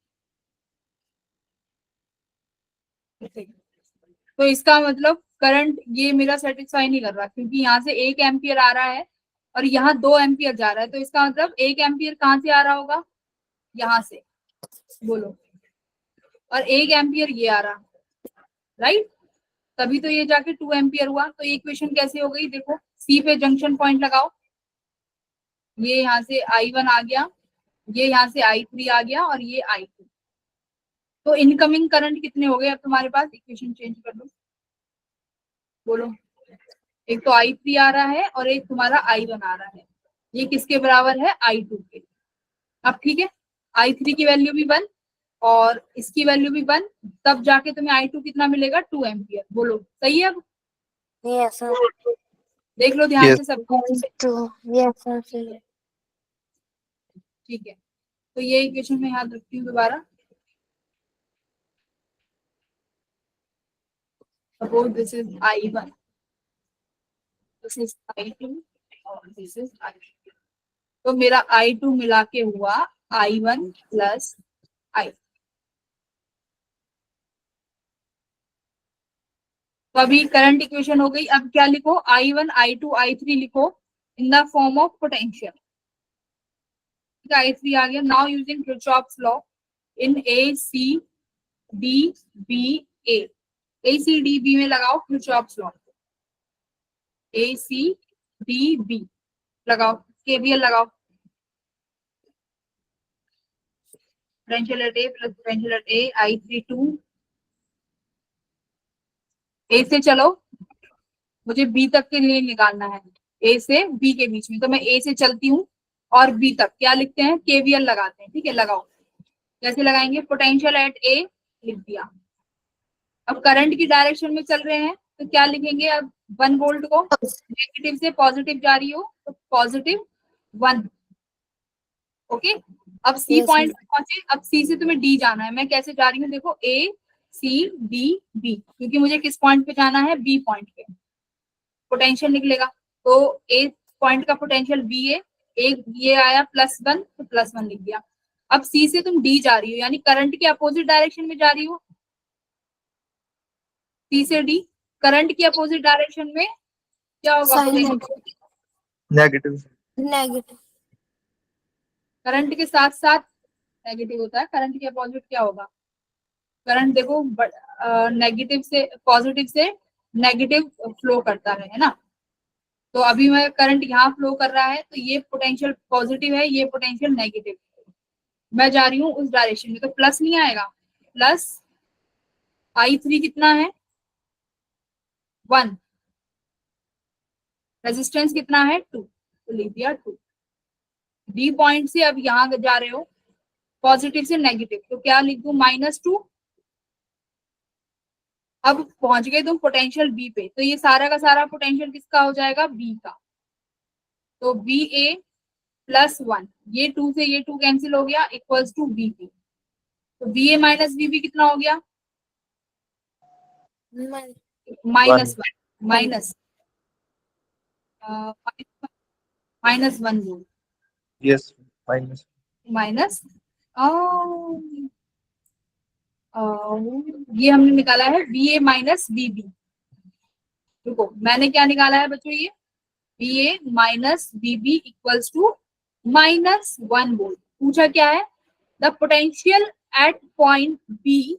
तो इसका मतलब करंट ये मेरा सेटिस्फाई नहीं कर रहा, क्योंकि यहाँ से 1 एम्पियर आ रहा है और यहाँ 2 एम्पियर जा रहा है, तो इसका मतलब 1 एम्पियर कहाँ से आ रहा होगा, यहाँ से, बोलो, और 1 एम्पियर ये आ रहा, राइट, तभी तो ये जाके 2 एम्पियर हुआ। तो ये इक्वेशन कैसे हो गई, देखो सी पे जंक्शन पॉइंट लगाओ, ये यहाँ से I1 आ गया, ये यहाँ से I3 आ गया और ये I2, तो इनकमिंग करंट कितने हो गए अब तुम्हारे पास, इक्वेशन चेंज कर लो, बोलो, एक तो I3 आ रहा है और एक तुम्हारा I1 आ रहा है, ये किसके बराबर है, I2 के। अब ठीक है, I3 की वैल्यू भी 1 और इसकी वैल्यू भी 1, तब जाके तुम्हें I2 कितना मिलेगा, 2 एम्पियर, बोलो सही है। अब यस सर। देख लो ध्यान Yes. से सब, 2 यस सर। ठीक है। तो ये इक्वेशन में याद रखती हूँ दोबारा, suppose this is I1, this is I2 और दिस इज I3, तो मेरा I2 मिला के हुआ I1 प्लस I, तो अभी करंट इक्वेशन हो गई। अब क्या लिखो, I1 I2 I3 लिखो in the form of potential. I3 आ गया। Now using Kirchhoff's law in ACDBA, ACDB में लगाओ किरचॉफ्स लॉ, ACDB लगाओ, KVL लगाओ। Potential at A plus potential at A I32। ए से चलो, मुझे बी तक के लिए निकालना है, ए से बी के बीच में। तो मैं ए से चलती हूँ और बी तक क्या लिखते हैं, केवीएल लगाते हैं। ठीक है, लगाओ। कैसे लगाएंगे, पोटेंशियल एट ए लिख दिया। अब करंट की डायरेक्शन में चल रहे हैं तो क्या लिखेंगे, अब 1 वोल्ट को नेगेटिव से पॉजिटिव जा रही हो तो +1। ओके, अब सी Yes, पॉइंट ma'am. पे पहुंचे। अब सी से तुम्हें डी जाना है। मैं कैसे जा रही हूँ, देखो ACDB, क्योंकि मुझे किस पॉइंट पे जाना है, बी पॉइंट पे। पोटेंशियल निकलेगा तो ए पॉइंट का पोटेंशियल बी है, एक ये आया +1 तो +1 लिख दिया। अब सी से तुम डी जा रही हो, यानी करंट के अपोजिट डायरेक्शन में जा रही हो। सी से डी, करंट की अपोजिट डायरेक्शन में क्या होगा, Sign potential negative. negative. Current के साथ साथ नेगेटिव होता है। करंट के अपोजिट क्या होगा, करंट देखो नेगेटिव से पॉजिटिव से नेगेटिव फ्लो करता है ना। तो अभी मैं करंट यहाँ फ्लो कर रहा है तो ये पोटेंशियल पॉजिटिव है, ये पोटेंशियल नेगेटिव है। मैं जा रही हूँ उस डायरेक्शन में तो प्लस नहीं आएगा, प्लस I3 कितना है, 1, रेजिस्टेंस कितना है 2, तो लिख दिया 2। डी पॉइंट से अब यहाँ जा रहे हो पॉजिटिव से नेगेटिव, तो क्या लिख दूं, -2। अब पहुंच गए तुम पोटेंशियल बी पे, तो ये सारा का सारा पोटेंशियल किसका हो जाएगा, बी का। तो BA +1, ये 2 से ये 2 कैंसिल हो गया, इक्वल्स टू BB। तो BA माइनस BB कितना हो गया, Ma'am. -1, minus -1 volt, yes, minus. Minus ये हमने निकाला है BA माइनस BB। देखो मैंने क्या निकाला है बच्चों, ये BA minus BB equals to -1 volt. पूछा क्या है, the potential at point B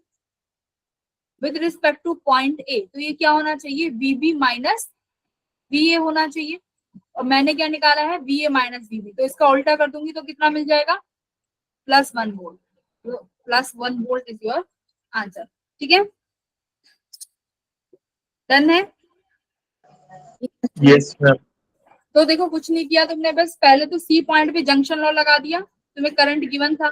with respect to point A। तो ये क्या होना चाहिए, BB माइनस BA होना चाहिए। और मैंने क्या निकाला है, BA माइनस BB, तो इसका उल्टा कर दूंगी तो कितना मिल जाएगा, +1 वोल्ट। तो +1 वोल्ट इज योर आंसर। ठीक है, डन है। Yes ma'am. तो देखो कुछ नहीं किया तुमने, बस पहले तो सी पॉइंट पे जंक्शन लॉ लगा दिया, तुम्हें करंट गिवन था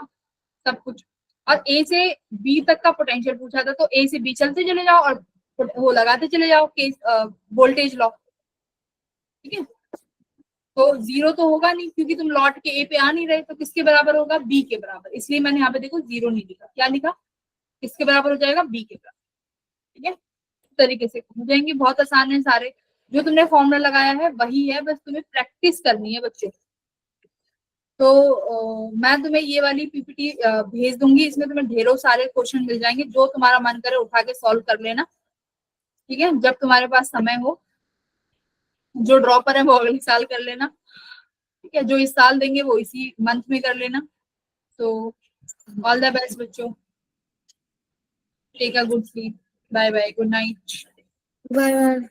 सब कुछ, और ए से बी तक का पोटेंशियल पूछा था, तो ए से बी चलते चले जाओ और वो लगाते चले जाओ केस वोल्टेज लॉ। ठीक है, तो 0 तो होगा नहीं क्योंकि तुम लौट के ए पे आ नहीं रहे, तो किसके बराबर होगा, बी के बराबर। इसलिए मैंने यहाँ पे देखो 0 नहीं लिखा, क्या लिखा, किसके बराबर हो जाएगा, बी के बराबर। ठीक है, इस तरीके से हो जाएंगे, बहुत आसान है सारे। जो तुमने फॉर्मूला लगाया है वही है, बस तुम्हें प्रैक्टिस करनी है बच्चे। तो मैं तुम्हें ये वाली पीपीटी भेज दूंगी, इसमें तुम्हें ढेरों सारे क्वेश्चन मिल जाएंगे, जो तुम्हारा मन करे उठा के सॉल्व कर लेना। ठीक है, जब तुम्हारे पास समय हो, जो ड्रॉपर है वो अगले साल कर लेना। ठीक है, जो इस साल देंगे वो इसी मंथ में कर लेना। तो ऑल द बेस्ट बच्चों, take a good sleep, bye bye, good night. Bye, ma'am.